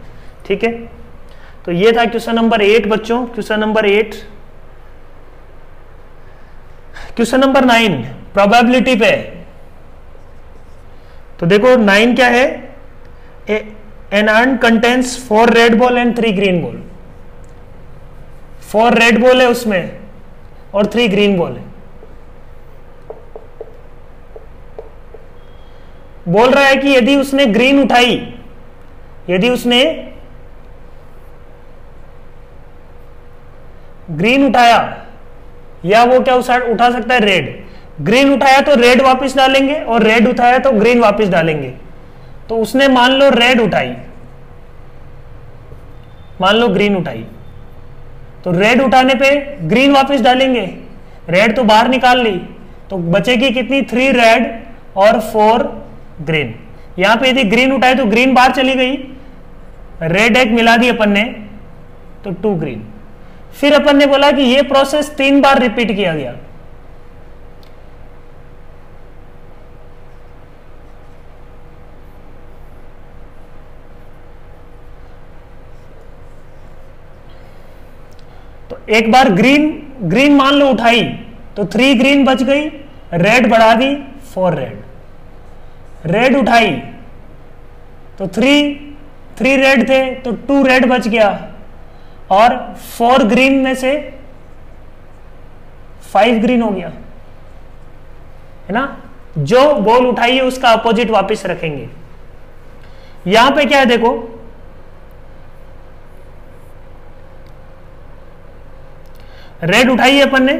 ठीक है। तो ये था क्वेश्चन नंबर 8 बच्चों, question number 8। Question number 9 probability पे, तो देखो 9 क्या है, an urn contains 4 red ball and 3 green ball, 4 red ball है उसमें और 3 ग्रीन बॉल है। बोल रहा है कि यदि उसने ग्रीन उठाई, यदि उसने ग्रीन उठाया, या वो क्या उठा सकता है, रेड। ग्रीन उठाया तो रेड वापस डालेंगे, और रेड उठाया तो ग्रीन वापस डालेंगे। तो उसने मान लो रेड उठाई, मान लो ग्रीन उठाई, तो रेड उठाने पे ग्रीन वापस डालेंगे, रेड तो बाहर निकाल ली, तो बचेगी कितनी, 3 रेड और 4 ग्रीन। यहां पे यदि ग्रीन उठाए तो ग्रीन बाहर चली गई, रेड एक मिला दी अपन ने, तो 2 ग्रीन। फिर अपन ने बोला कि ये प्रोसेस 3 बार रिपीट किया गया। तो एक बार ग्रीन मान लो उठाई, तो 3 ग्रीन बच गई, रेड बढ़ा दी 4 रेड। रेड उठाई तो 3 रेड थे तो 2 रेड बच गया, और 4 ग्रीन में से 5 ग्रीन हो गया, है ना। जो बॉल उठाइए उसका अपोजिट वापस रखेंगे। यहां पे क्या है देखो, रेड उठाइए अपन ने,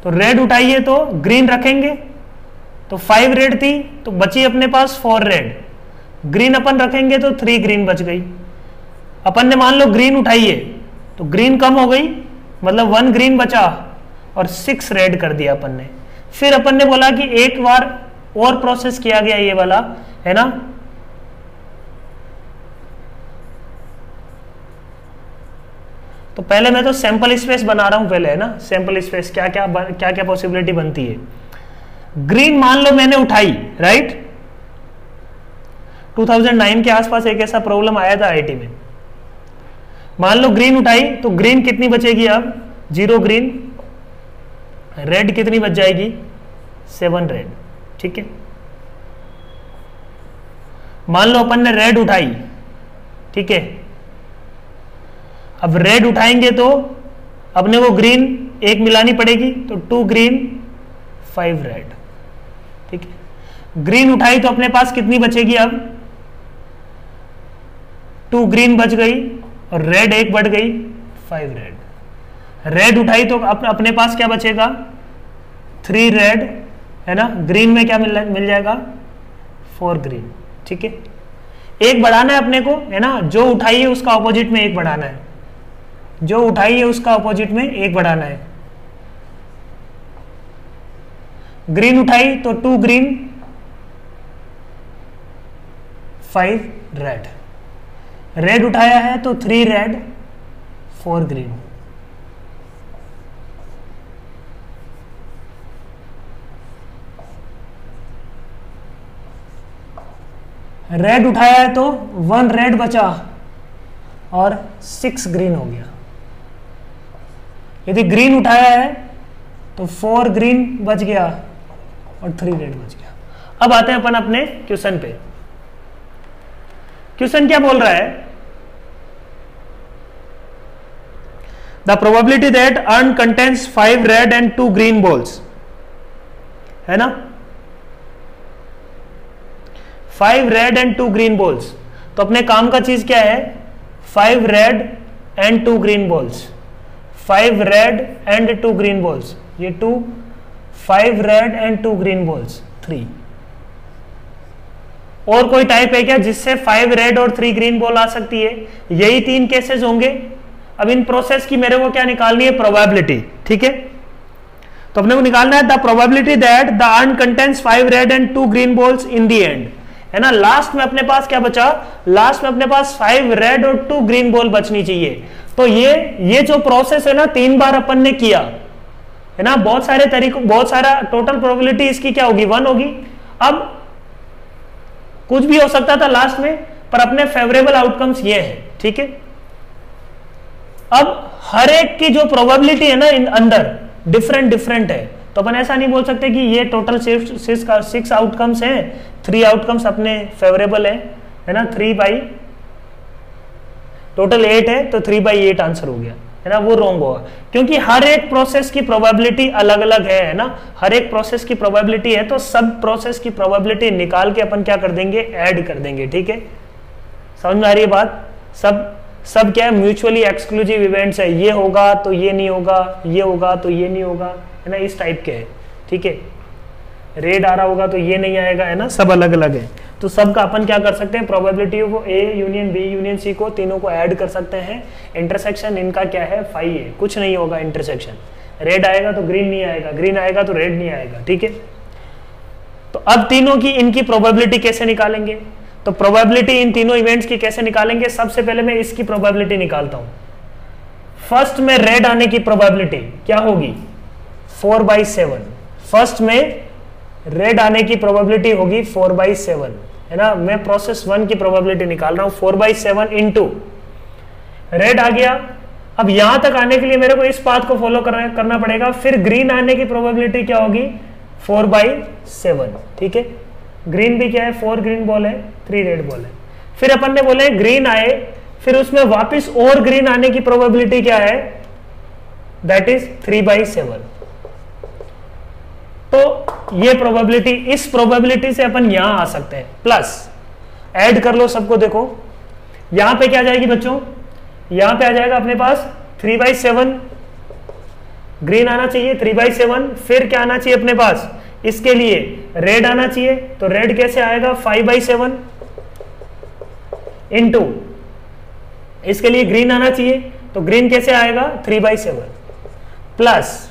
तो रेड उठाइए तो ग्रीन रखेंगे, तो 5 रेड थी तो बची अपने पास 4 रेड। ग्रीन अपन रखेंगे तो 3 ग्रीन बच गई। अपन ने मान लो ग्रीन उठाइए तो ग्रीन कम हो गई, मतलब 1 ग्रीन बचा और 6 रेड कर दिया अपन ने। फिर अपन ने बोला कि एक बार और प्रोसेस किया गया ये वाला, है ना। तो पहले मैं तो सैंपल स्पेस बना रहा हूं पहले, है ना। सैंपल स्पेस क्या क्या पॉसिबिलिटी बनती है। ग्रीन मान लो मैंने उठाई, राइट। 2009 के आसपास एक ऐसा प्रॉब्लम आया था आईआईटी में। मान लो ग्रीन उठाई तो ग्रीन कितनी बचेगी अब, 0 ग्रीन। रेड कितनी बच जाएगी, 7 रेड, ठीक है। मान लो अपन ने रेड उठाई, ठीक है। अब रेड उठाएंगे तो अपने को ग्रीन एक मिलानी पड़ेगी, तो 2 ग्रीन 5 रेड, ठीक है। ग्रीन उठाई तो अपने पास कितनी बचेगी अब, 2 ग्रीन बच गई और रेड एक बढ़ गई, 5 रेड। रेड उठाई तो अपने पास क्या बचेगा, 3 रेड, है ना। ग्रीन में क्या मिल जाएगा, 4 ग्रीन, ठीक है। एक बढ़ाना है अपने को, है ना। जो उठाइए उसका ऑपोजिट में एक बढ़ाना है, जो उठाइए उसका ऑपोजिट में एक बढ़ाना है। ग्रीन उठाई तो 2 ग्रीन 5 रेड। रेड उठाया है तो 3 रेड 4 ग्रीन। रेड उठाया है तो 1 रेड बचा और 6 ग्रीन हो गया। यदि ग्रीन उठाया है तो 4 ग्रीन बच गया और 3 रेड बच गया। अब आते हैं अपन अपने क्वेश्चन पे। क्वेश्चन क्या बोल रहा है, the probability that earn contains 5 red and 2 green balls, है ना। 5 रेड एंड 2 ग्रीन बॉल्स। तो अपने काम का चीज क्या है, 5 red and 2 green balls. 5 red and 2 green balls, ये 2, 5 रेड एंड 2 ग्रीन बॉल्स 3। और कोई टाइप है क्या जिससे 5 रेड और 3 ग्रीन बॉल आ सकती है, यही 3 केसेस होंगे। अब इन प्रोसेस की मेरे को क्या निकालनी है, प्रोबेबिलिटी, ठीक है। तो अपने को निकालना है the probability that the earn contains 5 red and 2 green balls in the end, है ना। लास्ट में अपने पास क्या बचा, लास्ट में अपने पास 5 रेड और 2 ग्रीन बॉल बचनी चाहिए। तो ये जो प्रोसेस है ना 3 बार अपन ने किया, है ना। बहुत सारे तरीकों, बहुत सारा टोटल प्रोबेबिलिटी इसकी क्या होगी, 1 होगी। अब कुछ भी हो सकता था लास्ट में, पर अपने फेवरेबल आउटकम्स ये है, ठीक है। अब हर एक की जो प्रोबेबिलिटी है ना इन अंदर डिफरेंट है। तो अपन ऐसा नहीं बोल सकते कि ये टोटल 6 आउटकम्स हैं, 3 आउटकम्स अपने फेवरेबल है ना। 3 बाई टोटल 8 है तो 3 बाई 8 आंसर हो गया, है ना। वो रॉन्ग होगा क्योंकि हर एक प्रोसेस की प्रोबेबिलिटी अलग अलग है ना। हर एक प्रोसेस की प्रोबेबिलिटी है तो सब प्रोसेस की प्रोबेबिलिटी निकाल के अपन क्या कर देंगे, ऐड कर देंगे, ठीक है। समझ में आ रही है बात। सब क्या है, म्यूचुअली एक्सक्लूसिव इवेंट्स है। ये होगा तो ये नहीं होगा, ये होगा तो ये नहीं होगा, है ना। इस टाइप के है, ठीक है। रेड आ रहा होगा तो ये नहीं आएगा, है ना। सब अलग अलग है। तो सबका अपन क्या कर सकते हैं, प्रोबेबिलिटी को A union B union C को तीनों को ऐड कर सकते हैं। इंटरसेक्शन इनका क्या है, 5 है, कुछ नहीं होगा इंटरसेक्शन। रेड आएगा तो ग्रीन नहीं आएगा, ग्रीन आएगा तो रेड नहीं आएगा, ठीक है। तो अब तीनों की इनकी प्रोबेबिलिटी कैसे निकालेंगे, तो प्रोबेबिलिटी इन तीनों इवेंट्स की कैसे निकालेंगे। सबसे पहले मैं इसकी प्रोबेबिलिटी निकालता हूं। फर्स्ट में रेड आने की प्रोबेबिलिटी क्या होगी, 4/7। फर्स्ट में रेड आने की प्रोबेबिलिटी होगी 4/7, है ना। मैं प्रोसेस 1 की प्रोबेबिलिटी निकाल रहा हूं, 4/7 इंटू रेड आ गया। अब यहां तक आने के लिए मेरे को इस पाथ को फॉलो करना पड़ेगा। फिर ग्रीन आने की प्रोबेबिलिटी क्या होगी, 4/7, ठीक है। ग्रीन भी क्या है, 4 ग्रीन बॉल है, 3 रेड बॉल है। फिर अपन ने बोले ग्रीन आए, फिर उसमें वापस और ग्रीन आने की प्रोबेबिलिटी क्या है, दैट इज 3/7। तो ये प्रोबेबिलिटी, इस प्रोबेबिलिटी से अपन यहां आ सकते हैं, प्लस ऐड कर लो सबको। देखो यहां पे क्या आ जाएगी बच्चों, यहां पे आ जाएगा अपने पास 3/7, ग्रीन आना चाहिए 3/7, फिर क्या आना चाहिए अपने पास, इसके लिए रेड आना चाहिए, तो रेड कैसे आएगा 5/7 इनटू, इसके लिए ग्रीन आना चाहिए, तो ग्रीन कैसे आएगा 3/7 प्लस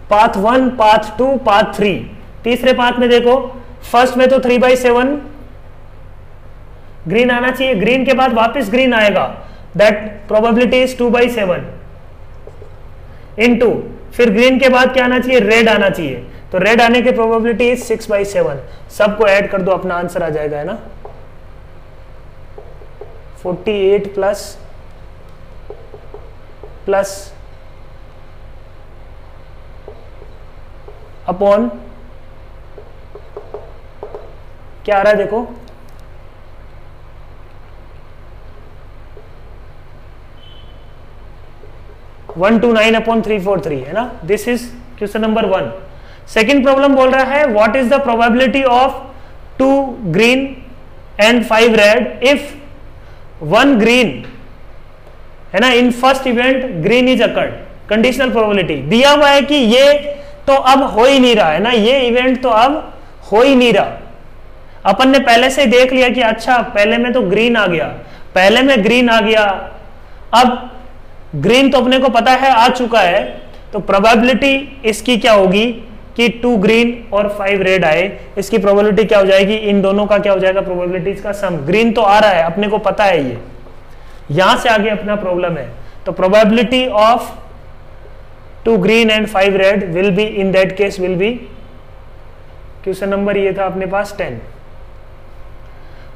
पाथ 1, पाथ 2, पाथ 3। तीसरे पाथ में देखो, फर्स्ट में तो 3/7 ग्रीन आना चाहिए, ग्रीन के बाद वापस ग्रीन आएगा, दैट प्रोबेबिलिटी इज 2/7 इनटू, फिर ग्रीन के बाद क्या आना चाहिए, रेड आना चाहिए, तो रेड आने की प्रोबेबिलिटी इज 6/7। सबको ऐड कर दो, अपना आंसर आ जाएगा, है ना 48 प्लस अपॉन क्या आ रहा है देखो, वन टू 9/343, है ना। This is question number 1। Second problem बोल रहा है what is the probability of 2 green and 5 red if 1 green, है ना, in first event green is occurred. Conditional probability दिया हुआ है कि ये तो अब हो ही नहीं रहा, है ना, ये इवेंट तो अब हो ही नहीं रहा। अपन ने पहले से देख लिया कि अच्छा पहले में तो ग्रीन आ गया, पहले में ग्रीन आ गया, अब ग्रीन तो अपने को पता है आ चुका है, तो प्रोबेबिलिटी इसकी क्या होगी कि 2 ग्रीन और 5 रेड आए, इसकी प्रोबेबिलिटी क्या हो जाएगी, इन दोनों का क्या हो जाएगा, प्रोबेबिलिटीज का सम। ग्रीन तो आ रहा है, अपने को पता है, ये यहां से आगे अपना प्रॉब्लम है, तो probability of 2 green and 5 red will be, in that case will be, question number ये था अपने पास 10।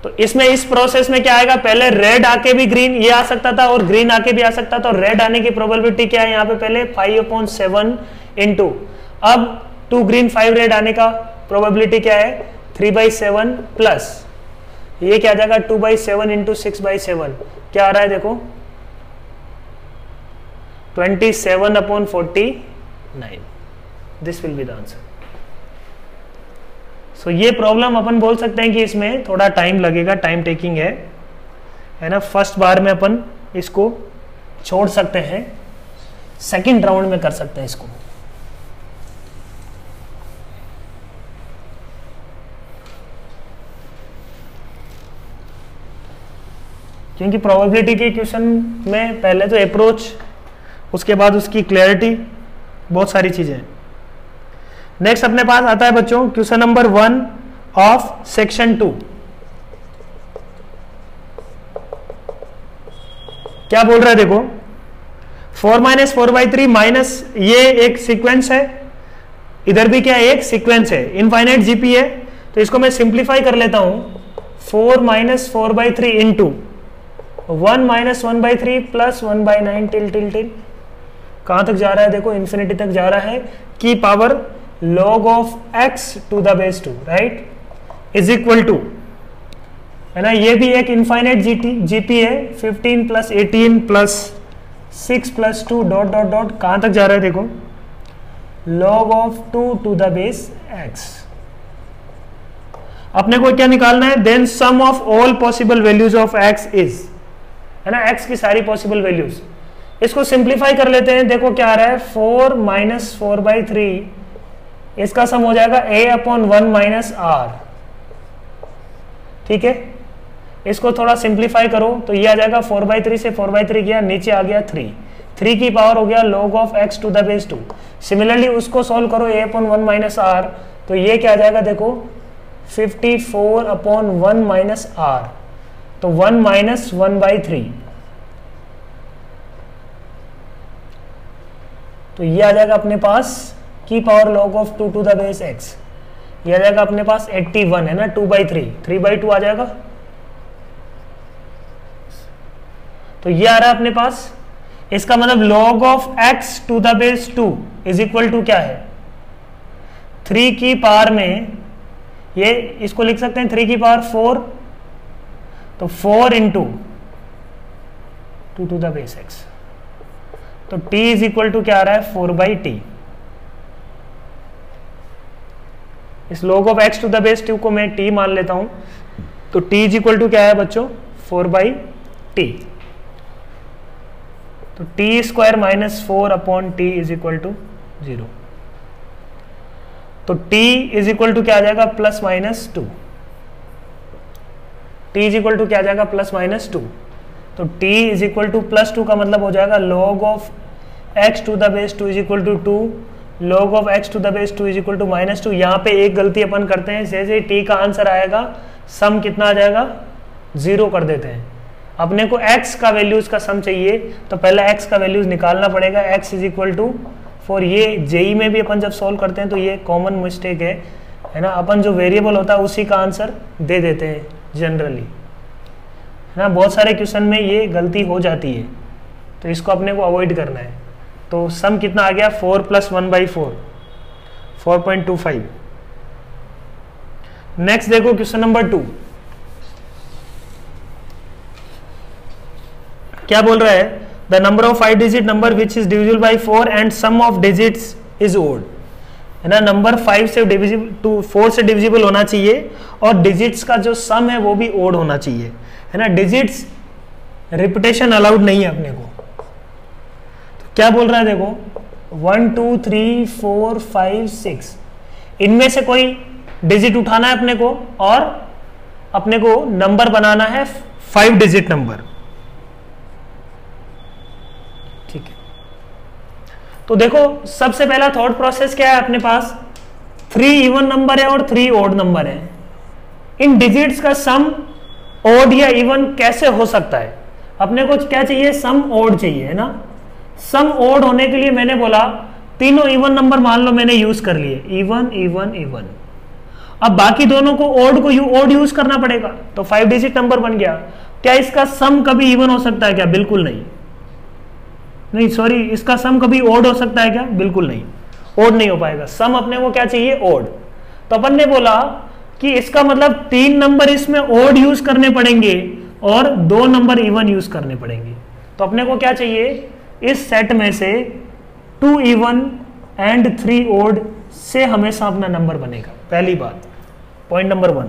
तो इसमें इस प्रोसेस में क्या आएगा, पहले रेड आके भी ग्रीन ये आ सकता था और ग्रीन आके भी आ सकता था, तो रेड आने की प्रोबेबिलिटी क्या है यहाँ पे, पहले 5/7 इनटू, अब 2 ग्रीन 5 रेड आने का प्रोबेबिलिटी क्या है 3/7 प्लस ये क्या आ जाएगा 2/7 इंटू 6/7, क्या आ रहा है देखो 27/49। This will be the answer. So ये प्रॉब्लम अपन बोल सकते हैं कि इसमें थोड़ा टाइम लगेगा, टाइम टेकिंग है ना। फर्स्ट बार में अपन इसको छोड़ सकते हैं, सेकंड राउंड में कर सकते हैं इसको। क्योंकि प्रोबेबिलिटी के क्वेश्चन में पहले तो अप्रोच, उसके बाद उसकी क्लैरिटी, बहुत सारी चीजें हैं। नेक्स्ट अपने पास आता है बच्चों क्वेश्चन नंबर 1 ऑफ सेक्शन 2। क्या बोल रहा है देखो, 4 - 4/3 माइनस, ये एक सीक्वेंस है, इधर भी क्या एक सीक्वेंस है, इनफाइनाइट जीपी है, तो इसको मैं सिंप्लीफाई कर लेता हूं। 4 - 4/3 इंटू 1 - 1/3 प्लस 1/9 टिल कहां तक जा रहा है देखो, इन्फिनिटी तक जा रहा है, की power log of x to the base 2, right, is equal to, है ना, ये भी एक इनफाइनाइट जीपी है, 15 + 18 + 6 + 2 डॉट डॉट डॉट, कहां तक जा रहा है देखो, log of 2 to the base x। अपने को क्या निकालना है, then sum of all possible values of x is, है ना, x की सारी पॉसिबल वैल्यूज। इसको सिंप्लीफाई कर लेते हैं, देखो क्या आ रहा है 4 - 4/3, इसका सम हो जाएगा a/1 - r, ठीक है। इसको थोड़ा सिंप्लीफाई करो तो ये आ जाएगा 4/3 से 4/3 गया, नीचे आ गया 3 की पावर हो गया log of x to the base 2। Similarly उसको सॉल्व करो a/1 - r, तो ये क्या आ जाएगा देखो 54/1 - r, तो 1 - 1/3, तो ये आ जाएगा अपने पास की power log of 2 to the base x, ये आ जाएगा अपने पास 81, है ना, 2/3, 3/2 आ जाएगा, तो ये आ रहा है अपने पास। इसका मतलब log of x to the base 2 is equal to क्या है 3 की पावर में, ये इसको लिख सकते हैं 3 की पावर 4, तो 4 into 2 to the base x। तो t इज इक्वल टू क्या आ रहा है 4/t। इस log of x to the base 2 को मैं t मान लेता हूं, तो t इज इक्वल टू क्या है बच्चों 4/t। तो t square minus 4/t is equal to 0। तो t इज इक्वल टू क्या आ जाएगा plus minus 2। t is equal to क्या आ जाएगा प्लस माइनस 2। तो t is equal to plus 2 का मतलब हो जाएगा log of x to the base 2 is equal to 2, log of x to the base 2 is equal to minus 2। यहाँ पे एक गलती अपन करते हैं, जैसे t का आंसर आएगा सम कितना आ जाएगा 0 कर देते हैं। अपने को x का वैल्यूज का सम चाहिए तो पहले x का वैल्यूज निकालना पड़ेगा। x is equal to 4। ये जेई में भी अपन जब सॉल्व करते हैं तो ये कॉमन मिस्टेक है ना, अपन जो वेरिएबल होता है उसी का आंसर दे देते हैं जनरली, है ना। बहुत सारे क्वेश्चन में ये गलती हो जाती है, तो इसको अपने को अवॉइड करना है। तो सम कितना आ गया 4 + 1/4 4.25। नेक्स्ट देखो क्वेश्चन नंबर 2 क्या बोल रहा है, the number of 5 digit number which is divisible by 4 and sum of digits is odd, है ना। नंबर 5 से डिविजिबल टू 4 से डिविजिबल होना चाहिए और डिजिट्स का जो सम है वो भी ओड होना चाहिए, है ना। डिजिट्स रिपीटेशन अलाउड नहीं है अपने को। तो क्या बोल रहा है देखो 1 2 3 4 5 6, इनमें से कोई डिजिट उठाना है अपने को और अपने को नंबर बनाना है 5 डिजिट नंबर, ठीक है। तो देखो सबसे पहला थॉट प्रोसेस क्या है अपने पास, 3 इवन नंबर है और 3 ओड नंबर है। इन डिजिट्स का सम ओड या इवन कैसे हो सकता है, अपने को क्या चाहिए सम ओड चाहिए, है ना। सम ओड होने के लिए मैंने बोला तीनों इवन नंबर मान लो मैंने यूज कर लिए, इवन इवन इवन। अब बाकी दोनों को ओड ओड यूज करना पड़ेगा, तो 5 डिजिट नंबर बन गया। क्या इसका सम कभी इवन हो सकता है क्या, बिल्कुल नहीं, नहीं सॉरी, इसका सम कभी ओड हो सकता है क्या, बिल्कुल नहीं, ओड नहीं हो पाएगा। सम अपने को क्या चाहिए ओड। तो अपन ने बोला कि इसका मतलब 3 नंबर इसमें ओड यूज करने पड़ेंगे और 2 नंबर इवन यूज करने पड़ेंगे। तो अपने को क्या चाहिए, इस सेट में से 2 इवन एंड 3 ओड से हमेशा अपना नंबर बनेगा। पहली बात, point number 1,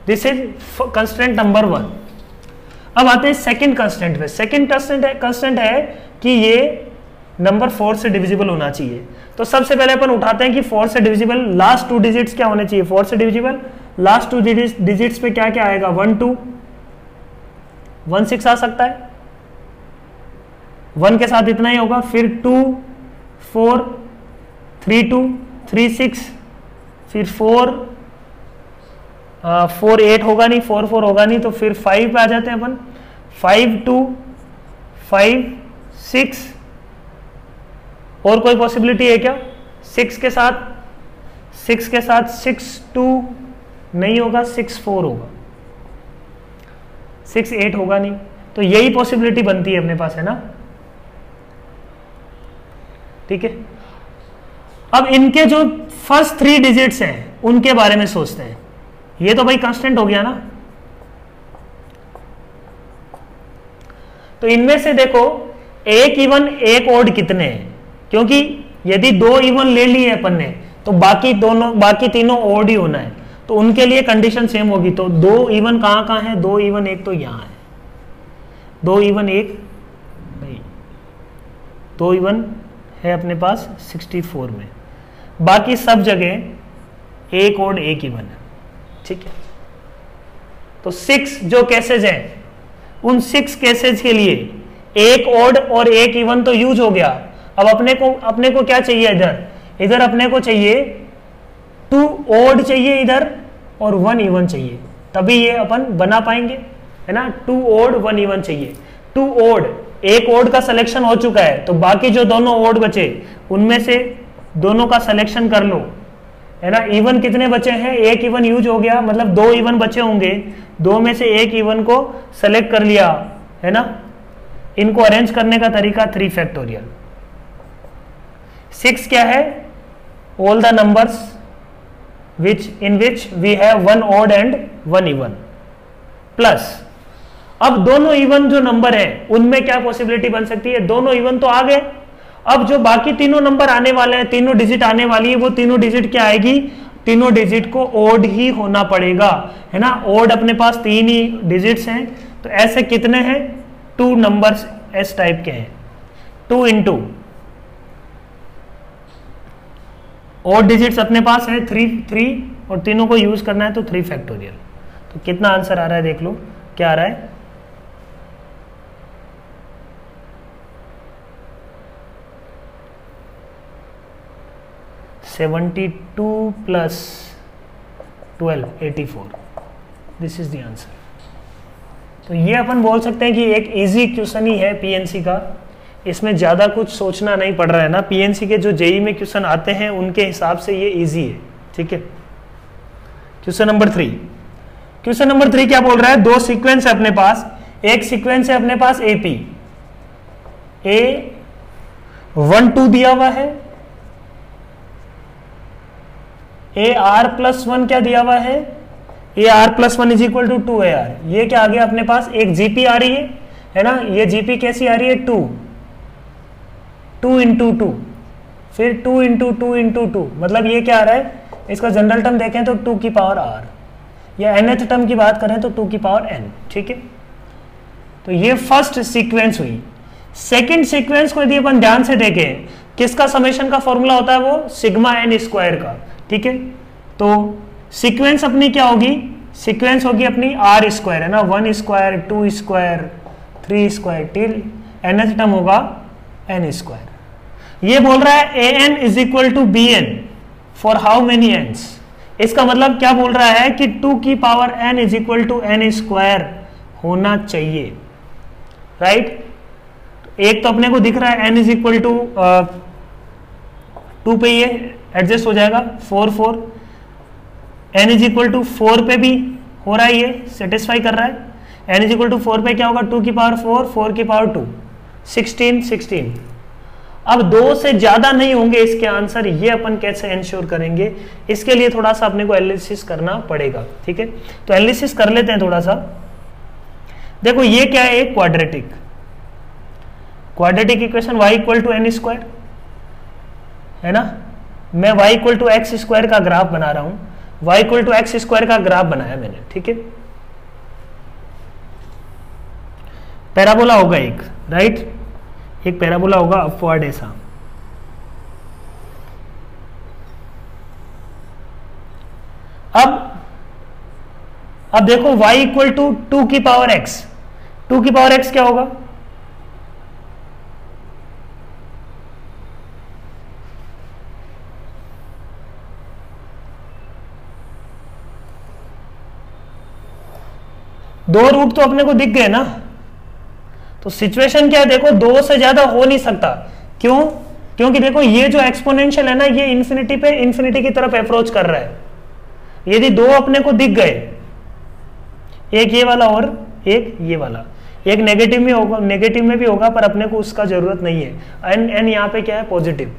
this is constant number 1। अब आते हैं सेकंड कंस्टेंट पे। सेकंड कंस्टेंट है कि ये नंबर 4 से डिविजिबल होना चाहिए। तो सबसे पहले अपन उठाते हैं कि 4 से डिविजिबल लास्ट 2 डिजिट्स क्या होने चाहिए, 4 से डिविजिबल लास्ट 2 डिजिट्स पे क्या क्या आएगा, 1 2 1 6 आ सकता है, 1 के साथ इतना ही होगा, फिर 2 4 3 2 3 6, फिर 4 8 होगा नहीं, 4 4 होगा नहीं, तो फिर 5 पे आ जाते हैं अपन, 5 2 5 6। और कोई पॉसिबिलिटी है क्या, 6 के साथ 6 2 नहीं होगा, 6 4 होगा, 6 8 होगा नहीं, तो यही पॉसिबिलिटी बनती है अपने पास, है ना, ठीक है। अब इनके जो फर्स्ट 3 डिजिट्स हैं उनके बारे में सोचते हैं। ये तो भाई कांस्टेंट हो गया ना, तो इनमें से देखो एक इवन एक ओड कितने हैं, क्योंकि यदि 2 इवन ले लिए अपन ने तो बाकी तीनों ओड ही होना है, तो उनके लिए कंडीशन सेम होगी। तो 2 इवन कहां है, 2 इवन एक तो यहां है, 2 इवन एक नहीं, 2 इवन है अपने पास 64 में, बाकी सब जगह एक ओड एक इवन है, ठीक है। तो 6 जो केसेज हैं उन 6 केसेज के लिए एक ओड और एक इवन तो यूज हो गया। अब अपने को क्या चाहिए, इधर अपने को चाहिए 2 ओड चाहिए इधर और 1 इवन चाहिए, तभी ये अपन बना पाएंगे, है ना। 2 ओड 1 इवन चाहिए। 2 ओड, एक ओड का सिलेक्शन हो चुका है, तो बाकी जो दोनों ओड बचे उनमें से दोनों का सिलेक्शन कर लो, है ना। इवन कितने बचे हैं, एक इवन यूज हो गया, मतलब 2 इवन बचे होंगे, 2 में से एक इवन को सेलेक्ट कर लिया, है ना। इनको अरेंज करने का तरीका 3 फैक्टोरियल। 6 क्या है, all the numbers in which we have 1 odd and 1 even, plus अब दोनों इवन जो नंबर है उनमें क्या पॉसिबिलिटी बन सकती है, दोनों इवन तो आ गए, अब जो बाकी तीनों नंबर आने वाले हैं, तीनों डिजिट आने वाली है, वो तीनों डिजिट क्या आएगी, तीनों डिजिट को ओड ही होना पड़ेगा, है ना। ओड अपने पास 3 ही डिजिट्स हैं, तो ऐसे कितने हैं, 2 नंबर्स एस टाइप के हैं, 2 इंटू ओड डिजिट्स अपने पास है 3 और तीनों को यूज करना है तो 3 फैक्टोरियल। तो कितना आंसर आ रहा है देख लो, क्या आ रहा है, 72 plus 12 84। This is the answer. तो ये अपन बोल सकते हैं कि एक इजी क्वेश्चन ही है पीएनसी का, इसमें ज़्यादा कुछ सोचना नहीं पड़ रहा है ना। पीएनसी के जो जेई में क्वेश्चन आते हैं उनके हिसाब से ये इजी है, ठीक है। क्वेश्चन नंबर 3, क्वेश्चन नंबर 3 क्या बोल रहा है, 2 सीक्वेंस है अपने पास, एक सीक्वेंस है अपने पास एपी, A12 दिया हुआ है, AR+1 क्या दिया हुआ है, AR+1 is equal to 2AR। ये क्या आ गया अपने पास, एक जीपी आ रही है ना, ये जीपी कैसी आ रही है, 2 इंटू 2, फिर 2 इंटू 2 इंटू 2, मतलब ये क्या आ रहा है, इसका जनरल टर्म देखें तो 2 की पावर r, या nth टर्म की बात करें तो 2 की पावर n, ठीक है। तो ये फर्स्ट सीक्वेंस हुई। सेकंड सीक्वेंस को यदि अपन ध्यान से देखें, किसका समेशन का फॉर्मूला होता है, वो सिग्मा n स्क्वायर का, ठीक है। तो सीक्वेंस अपनी क्या होगी, सीक्वेंस होगी अपनी r स्क्वायर, है ना, 1 square 2 square 3 square till nth term होगा n स्क्वायर। ये बोल रहा है an is equal to bn for how many n's। इसका मतलब क्या बोल रहा है कि 2 की power n is equal to n square होना चाहिए, राइट। एक तो अपने को दिख रहा है n इज इक्वल टू 2 पे ये एडजस्ट हो जाएगा, 4 n इज इक्वल टू 4 पे भी हो रहा है, ये सेटिस्फाई कर रहा है। n इज इक्वल टू 4 पे क्या होगा, 2 की पावर 4 की पावर 2 16। अब 2 से ज्यादा नहीं होंगे इसके आंसर, ये अपन कैसे इंश्योर करेंगे, इसके लिए थोड़ा सा अपने को एनालिसिस करना पड़ेगा, ठीक है। तो एनालिसिस कर लेते हैं थोड़ा सा। देखो ये क्या है, एक quadratic equation y equal to n square, है ना। मैं y equal to x square का ग्राफ बना रहा हूं, y equal to x square का ग्राफ बनाया मैंने, ठीक है। पैराबोला होगा एक, राइट, एक पैराबोला होगा अपवर्ड ऐसा। अब देखो y इक्वल टू 2 की पावर x, 2 की पावर x क्या होगा, दो रूट तो अपने को दिख गए ना। तो सिचुएशन क्या है, देखो 2 से ज्यादा हो नहीं सकता, क्यों, क्योंकि देखो ये जो एक्सपोनेंशियल है ना, ये इन्फिनिटी की तरफ अप्रोच कर रहा है। यदि 2 अपने को दिख गए, एक ये वाला और एक ये वाला, एक नेगेटिव में होगा, नेगेटिव में भी होगा, पर अपने को उसका जरूरत नहीं है, एन यहाँ पे क्या है, पॉजिटिव,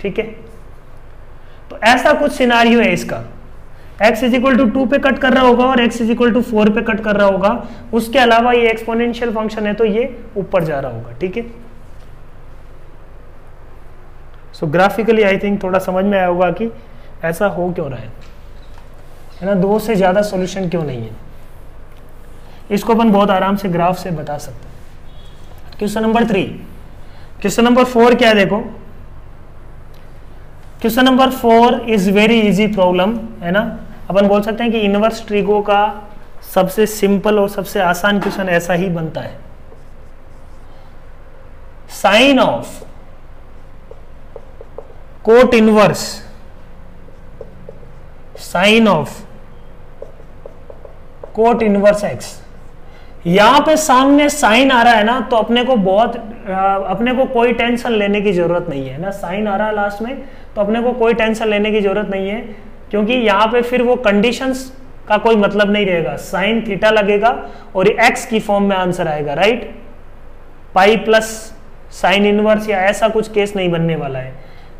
ठीक है। तो ऐसा कुछ सिनारियो है इसका, x इज इक्वल टू 2 पे कट कर रहा होगा और x इज इक्वल टू 4 पे कट कर रहा होगा, उसके अलावा ये एक्सपोनेंशियल फंक्शन है तो ये ऊपर जा रहा होगा, ठीक है। सो ग्राफिकली आई थिंक थोड़ा समझ में आया होगा कि ऐसा हो क्यों रहा है ना, 2 से ज्यादा सॉल्यूशन क्यों नहीं है। इसको अपन बहुत आराम से ग्राफ से बता सकते हैं। क्वेश्चन नंबर 3, क्वेश्चन नंबर 4 क्या है, देखो question number 4 is very easy problem, है ना। अपन बोल सकते हैं कि इनवर्स ट्रिगो का सबसे सिंपल और सबसे आसान क्वेश्चन ऐसा ही बनता है। Sine of cot inverse, sine of cot inverse x, यहां पे सामने साइन आ रहा है ना, तो अपने को कोई टेंशन लेने की जरूरत नहीं है ना। साइन आ रहा है लास्ट में, तो अपने को कोई टेंशन लेने की जरूरत नहीं है, क्योंकि यहाँ पे फिर वो कंडीशंस का कोई मतलब नहीं रहेगा। साइन थीटा लगेगा और एक्स की फॉर्म में आंसर आएगा, right. Pi plus sine inverse या ऐसा कुछ केस नहीं बनने वाला है।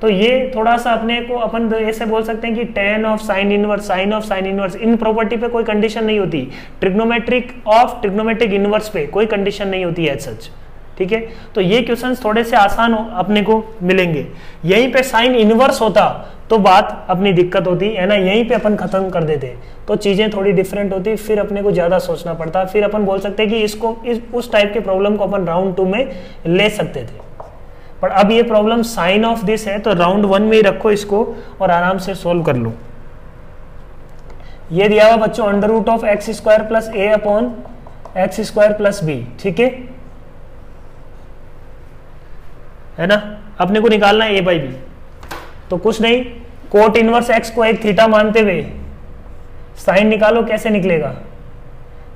तो ये थोड़ा सा अपने को अपन ऐसे बोल सकते हैं कि tan of sine inverse, in property पे कोई कंडीशन नहीं होती, ट्रिग्नोमेट्रिक इनवर्स पे कोई कंडीशन नहीं होती एज सच, ठीक है। तो ये क्वेश्चंस थोड़े से आसान अपने को मिलेंगे। यहीं पे साइन इनवर्स होता तो बात अपनी दिक्कत होती है ना, यहीं पे अपन खत्म कर देते तो चीजें थोड़ी डिफरेंट होती, फिर अपने को ज्यादा सोचना पड़ता, फिर अपन बोल सकते हैं कि इसको उस टाइप के प्रॉब्लम को अपन राउंड 2 में ले सकते थे। पर अब ये प्रॉब्लम साइन ऑफ दिस है तो राउंड 1 में ही रखो इसको और आराम से सोल्व कर लो। ये दिया हुआ बच्चों under root of x square plus a upon x square plus b, ठीक है ना। अपने को निकालना है ए बाई बी, तो कुछ नहीं, कोट इनवर्स एक्स को एक थीटा मानते हुए साइन निकालो, कैसे निकलेगा,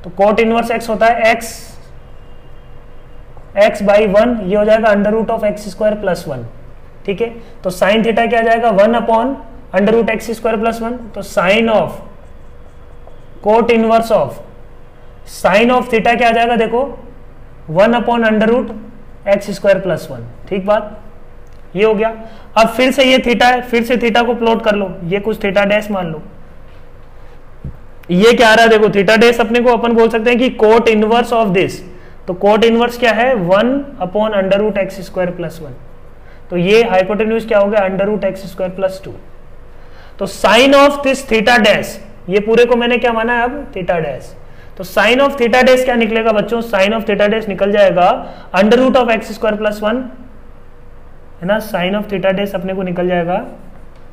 तो कोट इनवर्स एक्स होता है एक्स बाई 1, ये हो जाएगा under root of x square plus 1, ठीक है। तो साइन थीटा क्या आ जाएगा 1 upon under root x square plus 1, तो sine of cot inverse of sine of theta क्या आ जाएगा, देखो 1 upon under root x square plus 1, ठीक बात, ये हो गया। अब फिर से ये थीटा है, फिर से थीटा को प्लॉट कर लो, ये कुछ थीटा डैश मान लो, ये क्या आ रहा है देखो, थीटा डैश अपने को अपन बोल सकते हैं कि कोट इनवर्स ऑफ दिस, तो कोट इनवर्स क्या है 1 upon under root x square plus 1, तो ये हाइपोटेन्यूज क्या हो गया under root x square plus 2। तो sine of this theta dash, ये पूरे को मैंने क्या माना है अब थीटा डैश, तो साइन ऑफ थीटा डैश क्या निकलेगा बच्चों, साइन ऑफ थीटा डैश निकल जाएगा under root of x square plus 1, है ना। साइन ऑफ थीटा डैश अपने को निकल जाएगा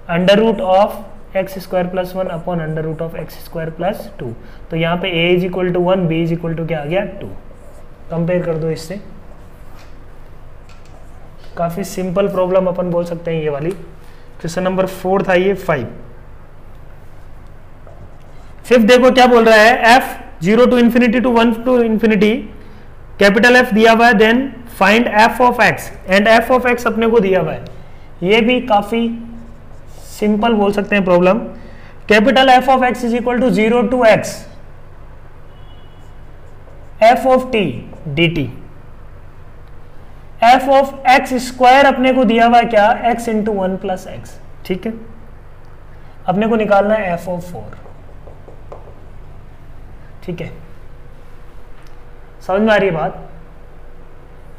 under root of x square plus 1 upon under root of x square plus 2। तो यहाँ पे a is equal to 1, b is equal to क्या आ गया 2। कंपेयर कर दो इससे, काफी सिंपल प्रॉब्लम अपन बोल सकते हैं ये वाली। क्वेश्चन नंबर 4 था ये 5। फिफ्थ देखो क्या बोल रहा है, f 0 to infinity to 1 to infinity, capital F दिया हुआ है, then find f of x, and f of x अपने को दिया हुआ है। ये भी काफी सिंपल बोल सकते हैं problem. Capital F of x is equal to 0 to x f of t dt, f of x square अपने को दिया हुआ है क्या, x इंटू 1 प्लस एक्स, ठीक है। अपने को निकालना है f ऑफ 4, ठीक है, समझ में आ रही है बात,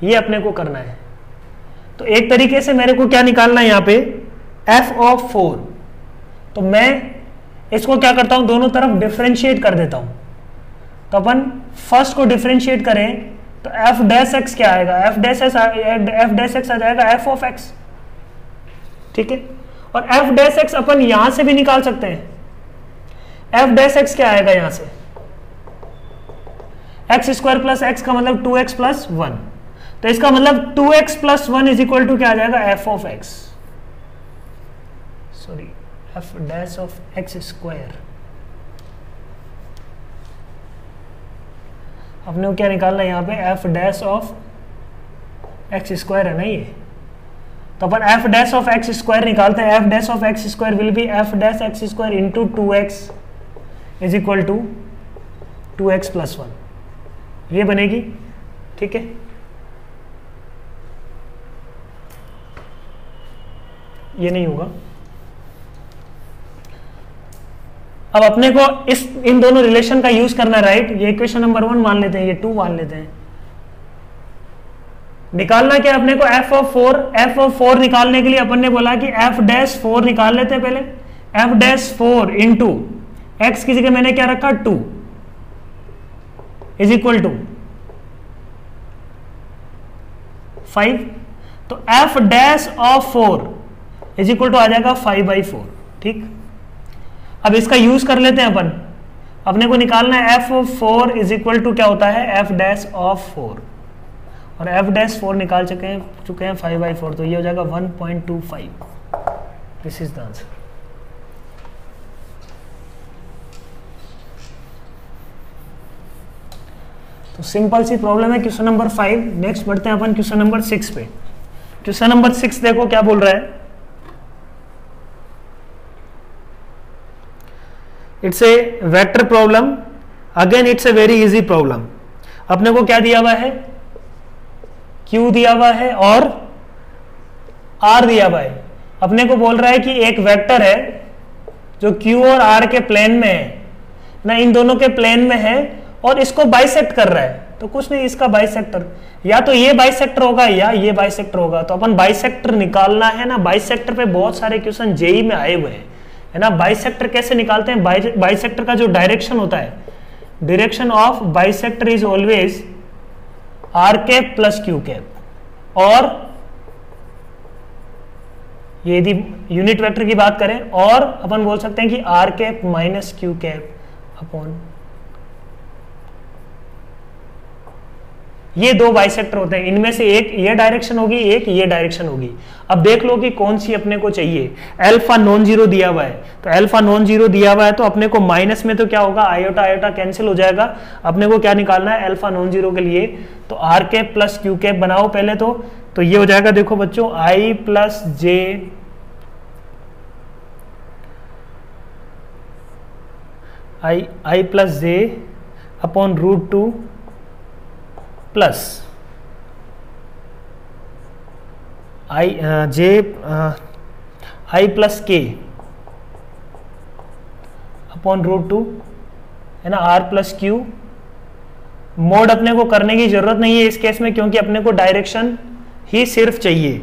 ये अपने को करना है। तो एक तरीके से मेरे को क्या निकालना है यहाँ पे f ऑफ 4, तो मैं इसको क्या करता हूं दोनों तरफ डिफरेंशिएट कर देता हूं। तो अपन फर्स्ट को डिफरेंशिएट करें तो f डैश x क्या आएगा, f डैश x आ जाएगा f ऑफ x, ठीक है। और f डैश x अपन यहां से भी निकाल सकते हैं, f डैश x क्या आएगा यहां से, एक्स स्क्वायर प्लस एक्स का मतलब 2x प्लस 1, तो इसका मतलब 2x plus 1 is equal to क्या आ जाएगा f of x, sorry f dash of x square. अपने को क्या निकालना है यहाँ पे, f dash of x square है ना ये, तो अपन f dash of x square निकालते हैं। f dash of x square will be f dash x square into 2x is equal to 2x plus 1, ये बनेगी, ठीक है। ये नहीं होगा। अब अपने को इन दोनों रिलेशन का यूज करना है, राइट। ये इक्वेशन नंबर 1 मान लेते हैं, ये 2 मान लेते हैं। निकालना क्या अपने को f ऑफ 4 निकालने के लिए अपन ने बोला कि f डैश 4 निकाल लेते हैं पहले। f डैश 4 इंटू एक्स की जगह मैंने क्या रखा 2 इज इक्वल टू 5, तो f dash of 4 is equal to आ जाएगा 5/4, ठीक। अब इसका यूज कर लेते हैं अपन, अपने को निकालना है f of 4 is equal to क्या होता है f डैश ऑफ 4, और f डैश 4 निकाल चुके हैं 5/4, तो ये हो जाएगा 1.25। This is the answer. तो सिंपल सी प्रॉब्लम है क्वेश्चन नंबर 5। नेक्स्ट बढ़ते हैं अपन क्वेश्चन नंबर 6 पे। क्वेश्चन नंबर 6 देखो क्या बोल रहा है, it's a vector problem, again it's a very easy problem. अपने को क्या दिया हुआ है, Q दिया हुआ है और R दिया हुआ है। अपने को बोल रहा है कि एक वेक्टर है जो Q और R के प्लेन में है ना, इन दोनों के प्लेन में है और इसको बाइसेक्ट कर रहा है, तो कुछ नहीं, इसका बाइसेक्टर या तो ये बाइसेक्टर होगा या ये बाइसेक्टर होगा। तो अपन बाइसेक्टर निकालना है ना, बाइसेक्टर पे बहुत सारे क्वेश्चन जेई में आए हुए हैं, है ना। बाइसेक्टर कैसे निकालते हैं? बाइसेक्टर का जो डायरेक्शन होता है, direction of bisector is always r cap plus Q cap, और ये यदि यूनिट वेक्टर की बात करें, और अपन बोल सकते हैं कि r cap minus q cap upon, ये दो बाइसेक्टर होते हैं, इनमें से एक ये डायरेक्शन होगी, एक ये डायरेक्शन होगी। अब देख लो कि कौन सी अपने को चाहिए। अल्फा नॉन जीरो दिया हुआ है, तो अल्फा नॉन जीरो दिया हुआ है तो अपने को माइनस में तो क्या होगा, आयोटा आयोटा कैंसिल हो जाएगा। अपने को क्या निकालना है अल्फा नॉन जीरो के लिए, तो R cap plus Q cap बनाओ पहले तो ये हो जाएगा, देखो बच्चों, I plus J I plus J upon root 2 plus I plus K upon root 2, है ना, आर प्लस क्यू। मोड अपने को करने की जरूरत नहीं है इस केस में, क्योंकि अपने को डायरेक्शन ही सिर्फ चाहिए,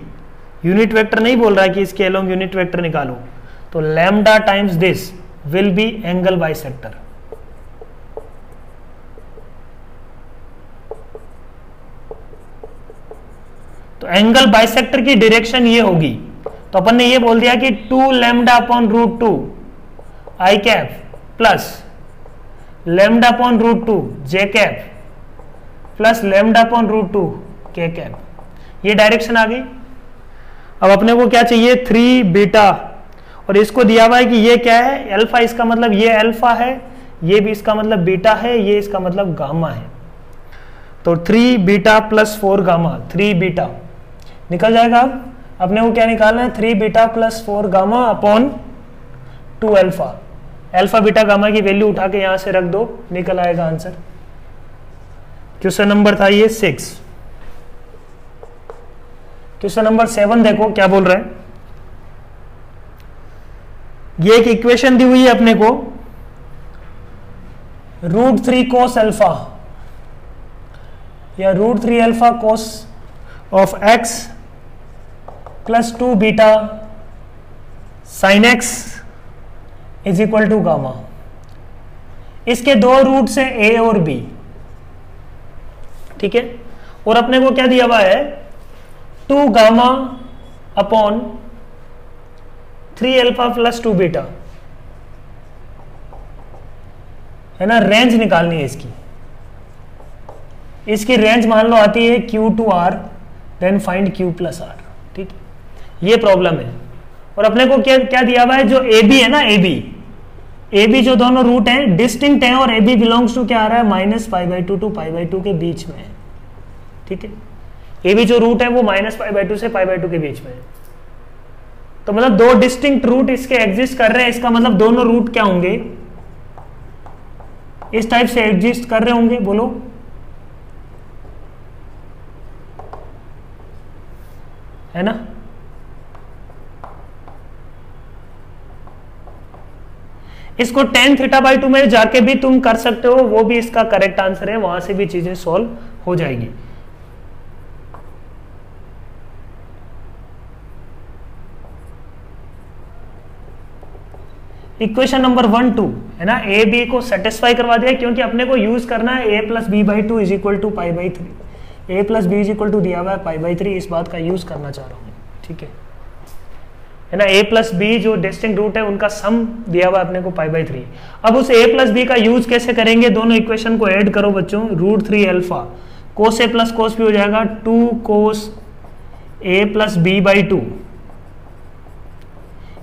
यूनिट वेक्टर नहीं बोल रहा है कि इसके अलोंग यूनिट वेक्टर निकालो। तो lambda times this will B angle bisector. तो एंगल बाइसेक्टर की डायरेक्शन ये होगी, तो अपन ने ये बोल दिया कि 2 lambda upon root 2 I cap plus lambda upon root 2 J cap plus lambda upon root 2 K cap, ये डायरेक्शन आ गई। अब अपने को क्या चाहिए, 3 बीटा, और इसको दिया हुआ है कि ये क्या है, अल्फा, इसका मतलब ये अल्फा है, ये भी इसका मतलब बीटा है, ये इसका मतलब गामा है। तो 3 बीटा प्लस 4 गामा, 3 बीटा निकल जाएगा। अब अपने को क्या निकालना है, 3 beta plus 4 gamma upon 2 alpha. Alpha beta gamma की वैल्यू उठा के यहां से रख दो, निकल आएगा आंसर। क्वेश्चन नंबर था ये 6। क्वेश्चन नंबर 7 देखो क्या बोल रहा है। ये एक इक्वेशन दी हुई है अपने को, √3 cos अल्फा या √3 alpha cos of x plus 2 beta sine x is equal to gamma. इसके दो रूट्स हैं a और b, ठीक है। और अपने को क्या दिया हुआ है, 2 gamma upon 3 alpha plus 2 beta, है ना। रेंज निकालनी है इसकी रेंज मान लो आती है Q to R, then find Q plus R, ठीक है, ये प्रॉब्लम है। और अपने को क्या दिया हुआ है, जो AB है ना, AB जो दोनों रूट हैं डिस्टिंक्ट हैं, और AB बिलोंग्स टू क्या आ रहा है, -π/2 टू π/2 के बीच में है, ठीक है। AB जो रूट है वो -π/2 से π/2 के बीच में है। तो मतलब दो डिस्टिंक्ट रूट इसके एग्जिस्ट कर रहे हैं, इसका मतलब दोनों रूट क्या होंगे, इस टाइप से एग्जिस्ट कर रहे होंगे, बोलो। है ना। इसको tan θ/2 में जाके भी तुम कर सकते हो, वो भी इसका करेक्ट आंसर है, वहां से भी चीजें सॉल्व हो जाएगी। इक्वेशन नंबर 1 2 है ना, ए बी को सेटिस्फाई करवा दिया, क्योंकि अपने को यूज करना है a plus b/2 is equal to π/3, a plus B is equal to दिया हुआ है π/3, इस बात का यूज करना चाह रहा हूं, ठीक है ना। a प्लस बी जो डिस्टिंक्ट रूट है उनका सम दिया हुआ है अपने को π/3। अब उस a प्लस बी का यूज कैसे करेंगे, दोनों इक्वेशन को ऐड करो बच्चों, √3 alpha cos a plus cos B हो जाएगा 2 cos a plus b/2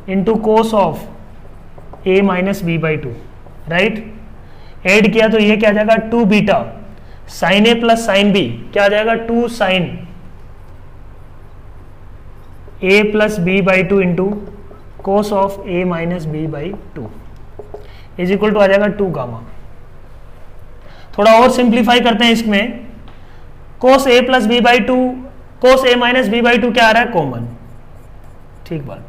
into cos of a minus b/2, right. Add किया तो ये क्या आ जाएगा, 2 beta sine a plus sine b, क्या आ जाएगा, 2 sine a plus b/2 into cos of a minus b/2 is equal to आ जाएगा 2 गामा। थोड़ा और सिंप्लीफाई करते हैं इसमें, कोस a plus b/2, cos a minus b/2 क्या आ रहा है, कॉमन, ठीक बात।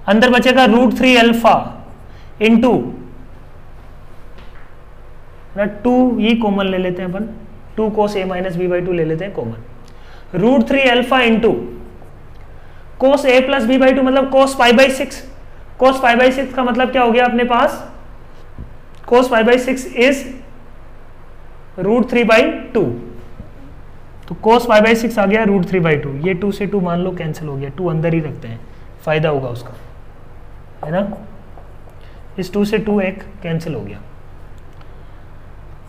अंदर बचेगा √3 अल्फा इंटू ना 2 ही कॉमन ले लेते हैं अपन, 2 cos a minus B by 2 ले लेते हैं common, √3 alpha into cos a plus b by 2 मतलब cos pi by 6, cos pi by 6 का मतलब क्या हो गया अपने पास, cos pi by 6 is √3 by 2, तो cos पाई बाई 6 आ गया √3 बाई 2, ये 2 से 2 मान लो कैंसिल हो गया, 2 अंदर ही रखते हैं, फायदा होगा उसका, है ना, इस 2 से 2 एक कैंसिल हो गया,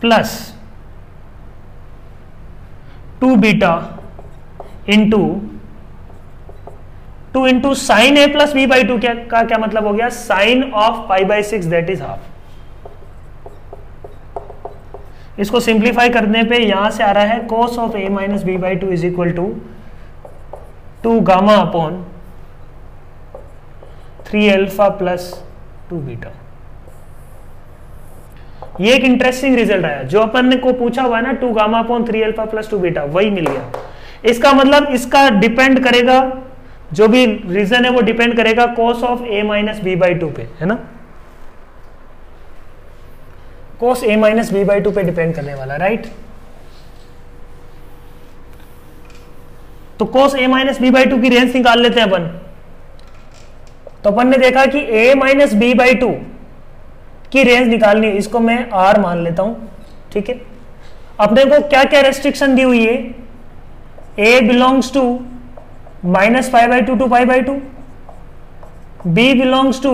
plus 2 beta into 2 into sine a plus b by 2 का क्या मतलब हो गया, sine of pi by 6 that is half. इसको सिंप्लीफाई करने पे यहां से आ रहा है cos of a minus B by 2 is equal to 2 gamma upon 3 alpha plus 2 beta. ये एक इंटरेस्टिंग रिजल्ट आया, जो अपन ने को पूछा हुआ है ना 2 gamma upon 3 alpha plus 2 beta, वही मिल गया। इसका मतलब इसका डिपेंड करेगा, जो भी रीजन है वो डिपेंड करेगा cos of a minus B by 2 पे, है ना, cos a minus B by 2 पे डिपेंड करने वाला, राइट। तो cos a minus B by 2 की रेंज निकाल लेते हैं अपन। तो अपन ने देखा कि a माइनस बी बाई 2 की रेंज निकालनी है, इसको मैं r मान लेता हूं, ठीक है। अपने को क्या क्या रेस्ट्रिक्शन दी हुई है, a belongs to minus pi by 2 to pi by 2, b belongs to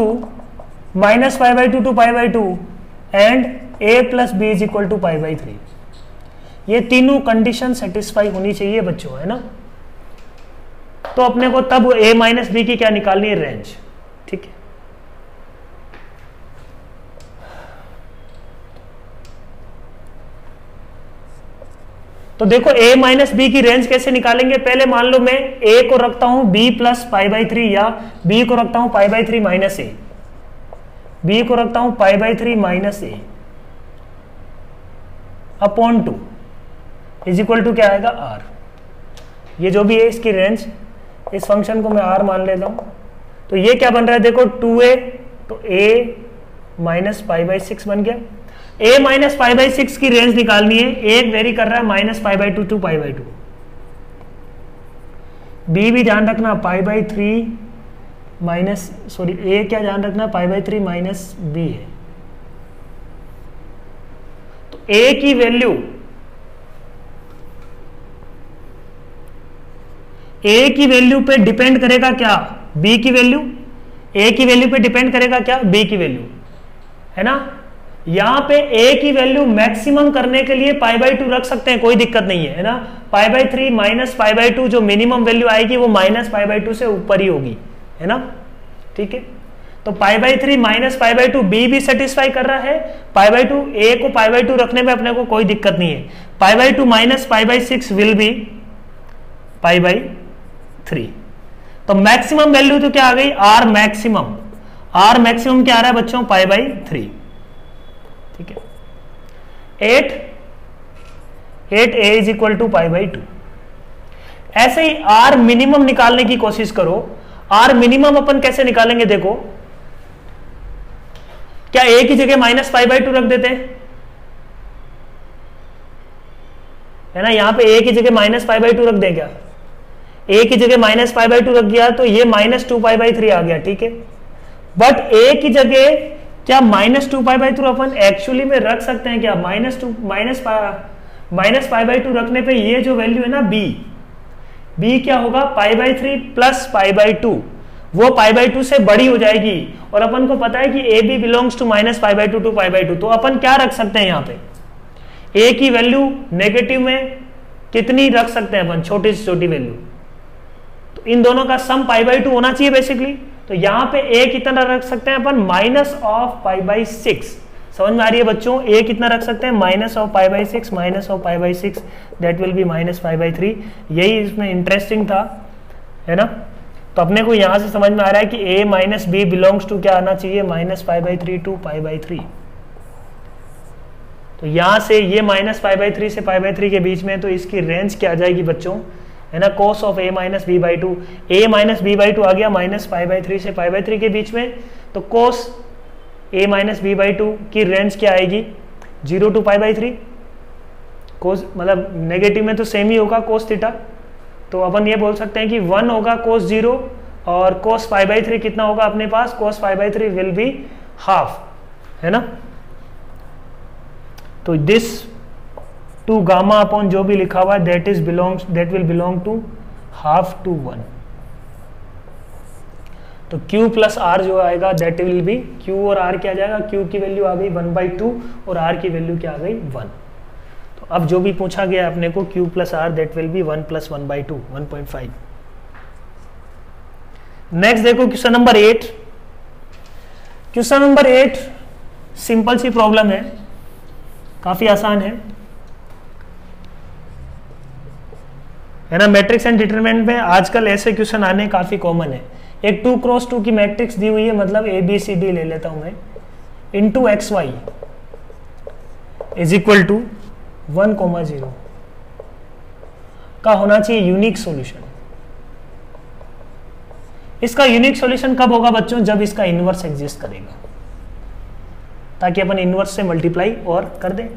minus pi by 2 to pi by 2 and a plus B is equal to pi by 3। ये तीनों कंडीशन सेटिस्फाई होनी चाहिए बच्चों, है ना। तो अपने को तब a माइनस बी की क्या निकालनी है, रेंज, ठीक है। तो देखो a माइनस बी की रेंज कैसे निकालेंगे, पहले मान लो मैं a को रखता हूं b प्लस पाई बाई 3 या b को रखता हूं pi by 3 minus a, b को रखता हूं pi by 3 minus a upon 2 is equal to क्या आएगा r। ये जो भी है इसकी रेंज, इस फंक्शन को मैं r मान लेता हूं। तो ये क्या बन रहा है देखो 2a, तो a माइनस पाई बाई 6 बन गया। a माइनस पाई बाई 6 की रेंज निकालनी है, एक वेरी कर रहा है minus pi by 2 to pi by 2, b भी ध्यान रखना pi by 3 minus, sorry a क्या ध्यान रखना पाई बाई 3 माइनस b है। तो a की वैल्यू, a की वैल्यू पे डिपेंड करेगा क्या, b की वैल्यू, a की वैल्यू पे डिपेंड करेगा क्या, b की वैल्यू, है ना। यहां पे a की वैल्यू मैक्सिमम करने के लिए पाई बाई 2 रख सकते हैं, कोई दिक्कत नहीं है ना। पाई बाई 3 माइनस पाई बाई 2 जो मिनिमम वैल्यू आएगी वो माइनस पाई बाई 2 से ऊपर ही होगी, है ना, ठीक है। तो पाई by 3 minus pi by 2 b भी सेटिस्फाई कर रहा है, पाई बाई 2 a को पाई बाई 2 रखने में अपने को कोई दिक्कत नहीं है। पाई by 2 minus pi by 6 will be pi by 3। तो मैक्सिमम वैल्यू तो क्या आ गई, r मैक्सिमम, r मैक्सिमम क्या आ रहा है बच्चों, पाई बाई 3, ठीक है। 8a is equal to pi by 2। ऐसे ही r मिनिमम निकालने की कोशिश करो। r मिनिमम अपन कैसे निकालेंगे, देखो क्या a की जगह माइनस पाई बाई 2 रख देते हैं, है ना। यहां पे a की जगह माइनस पाई बाई 2 रख दें क्या, a की जगह माइनस पाई बाई 2 रख दिया तो ये माइनस 2 पाई बाई 3 आ गया, ठीक है। बट a की जगह क्या minus 2 pi by 2 upon actually में रख सकते हैं क्या, माइनस पाई बाई 2 रखने पे ये जो वैल्यू है ना b क्या होगा, पाई बाई 3 प्लस पाई बाई 2, वो पाई बाई 2 से बड़ी हो जाएगी। और अपन को पता है कि a b belongs to minus pi by 2 to pi by 2, तो अपन क्या रख सकते हैं यहाँ पे, a की वैल्यू नेगेटिव में कितनी रख सकते हैं अपन, छोटी से छोटी वैल्यू। तो इन दोनों का सम पाई बाई 2 होना चाहिए बेसिकली। तो यहां पे a कितना रख सकते हैं अपन, माइनस ऑफ पाई बाई 6। समझ में आ रही है बच्चों, a कितना रख सकते हैं, minus of pi by 6, minus of pi by 6 that will B minus pi by 3। यही इसमें इंटरेस्टिंग था, है ना। तो अपने को यहां से समझ में आ रहा है कि a minus B belongs to क्या आना चाहिए, minus pi by 3 to pi by 3। तो यहां से ये माइनस पाई बाई 3 से पाई बाई 3 के बीच में, तो इसकी रेंज क्या आ जाएगी बच्चों, है ना, cos of a minus B by two, A minus B by two आ गया माइनस पाई बाई थ्री से पाई बाई थ्री के बीच में, तो cos a minus B by two की रेंज क्या आएगी 0 to pi by three, cos मतलब नेगेटिव में तो सेम ही होगा cos थीटा, तो अपन ये बोल सकते हैं कि 1 होगा cos 0 और cos पाई बाई थ्री कितना होगा अपने पास, cos pi by three will be half, है ना। तो दिस टू गामा अपॉन जो भी लिखा हुआ है that will belong to half to 1। तो Q प्लस R जो आएगा दैट विल बी, Q और R क्या आ जाएगा, Q की वैल्यू आ गई 1/2 और R की वैल्यू क्या आ गई 1। तो अब जो भी पूछा गया अपने को Q plus R that will be 1 plus 1/2 1.5। Next देखो question number 8। Question number 8 simple सी प्रॉब्लम है, काफी आसान है ना। मैट्रिक्स एंड डिटरमिनेंट में आजकल ऐसे क्वेश्चन आने काफी कॉमन है। एक 2x2 की मैट्रिक्स दी हुई है, मतलब ABCD ले लेता हूं मैं, into XY is equal to 1,0 का होना चाहिए यूनिक सॉल्यूशन। इसका यूनिक सॉल्यूशन कब होगा बच्चों, जब इसका इनवर्स एग्जिस्ट करेगा, ताकि अपन इनवर्स से मल्टीप्लाई और कर दें।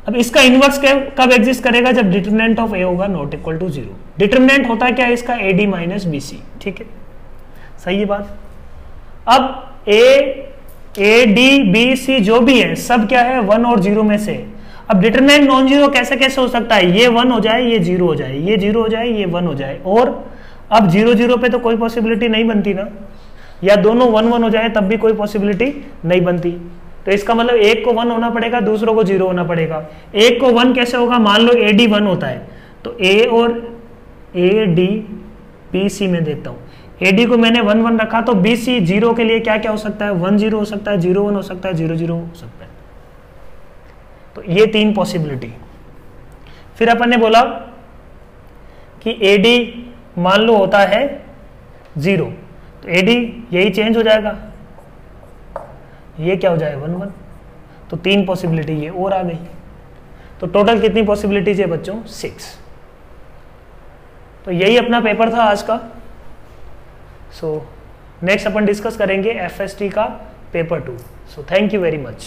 अब इसका इनवर्स कब एग्जिस्ट करेगा, जब डिटरमिनेंट ऑफ A होगा नॉट इक्वल टू 0। डिटरमिनेंट होता है क्या इसका, AD माइनस BC, ठीक है, सही है बात। अब AD BC जो भी है सब क्या है 1 और 0 में से। अब डिटरमिनेंट नॉन जीरो कैसे कैसे हो सकता है, ये 1 हो जाए ये 0 हो जाए, ये 0 हो जाए ये 1 हो जाए, और अब 0 0 पे तो कोई पॉसिबिलिटी नहीं बनती ना, या दोनों 1 1 हो जाए तब भी कोई पॉसिबिलिटी नहीं बनती। तो इसका मतलब एक को 1 होना पड़ेगा, दूसरों को 0 होना पड़ेगा। एक को 1 कैसे होगा, मान लो AD 1 होता है तो A और AD BC में देखता हूँ, AD को मैंने 1 1 रखा तो BC 0 के लिए क्या क्या हो सकता है, 1 0 हो सकता है, 0 1 हो सकता है, 0 0 हो सकता है। तो ये 3 पॉसिबिलिटी। फिर अपन ने बोला कि AD मान लो होता है 0, तो AD यही चेंज हो जाएगा, ये क्या हो जाएगा 1 1। तो 3 पॉसिबिलिटी ये और आ गई। तो टोटल कितनी पॉसिबिलिटीज है बच्चों, 6। तो यही अपना पेपर था आज का। सो नेक्स्ट अपन डिस्कस करेंगे FST का paper 2। So thank you very much.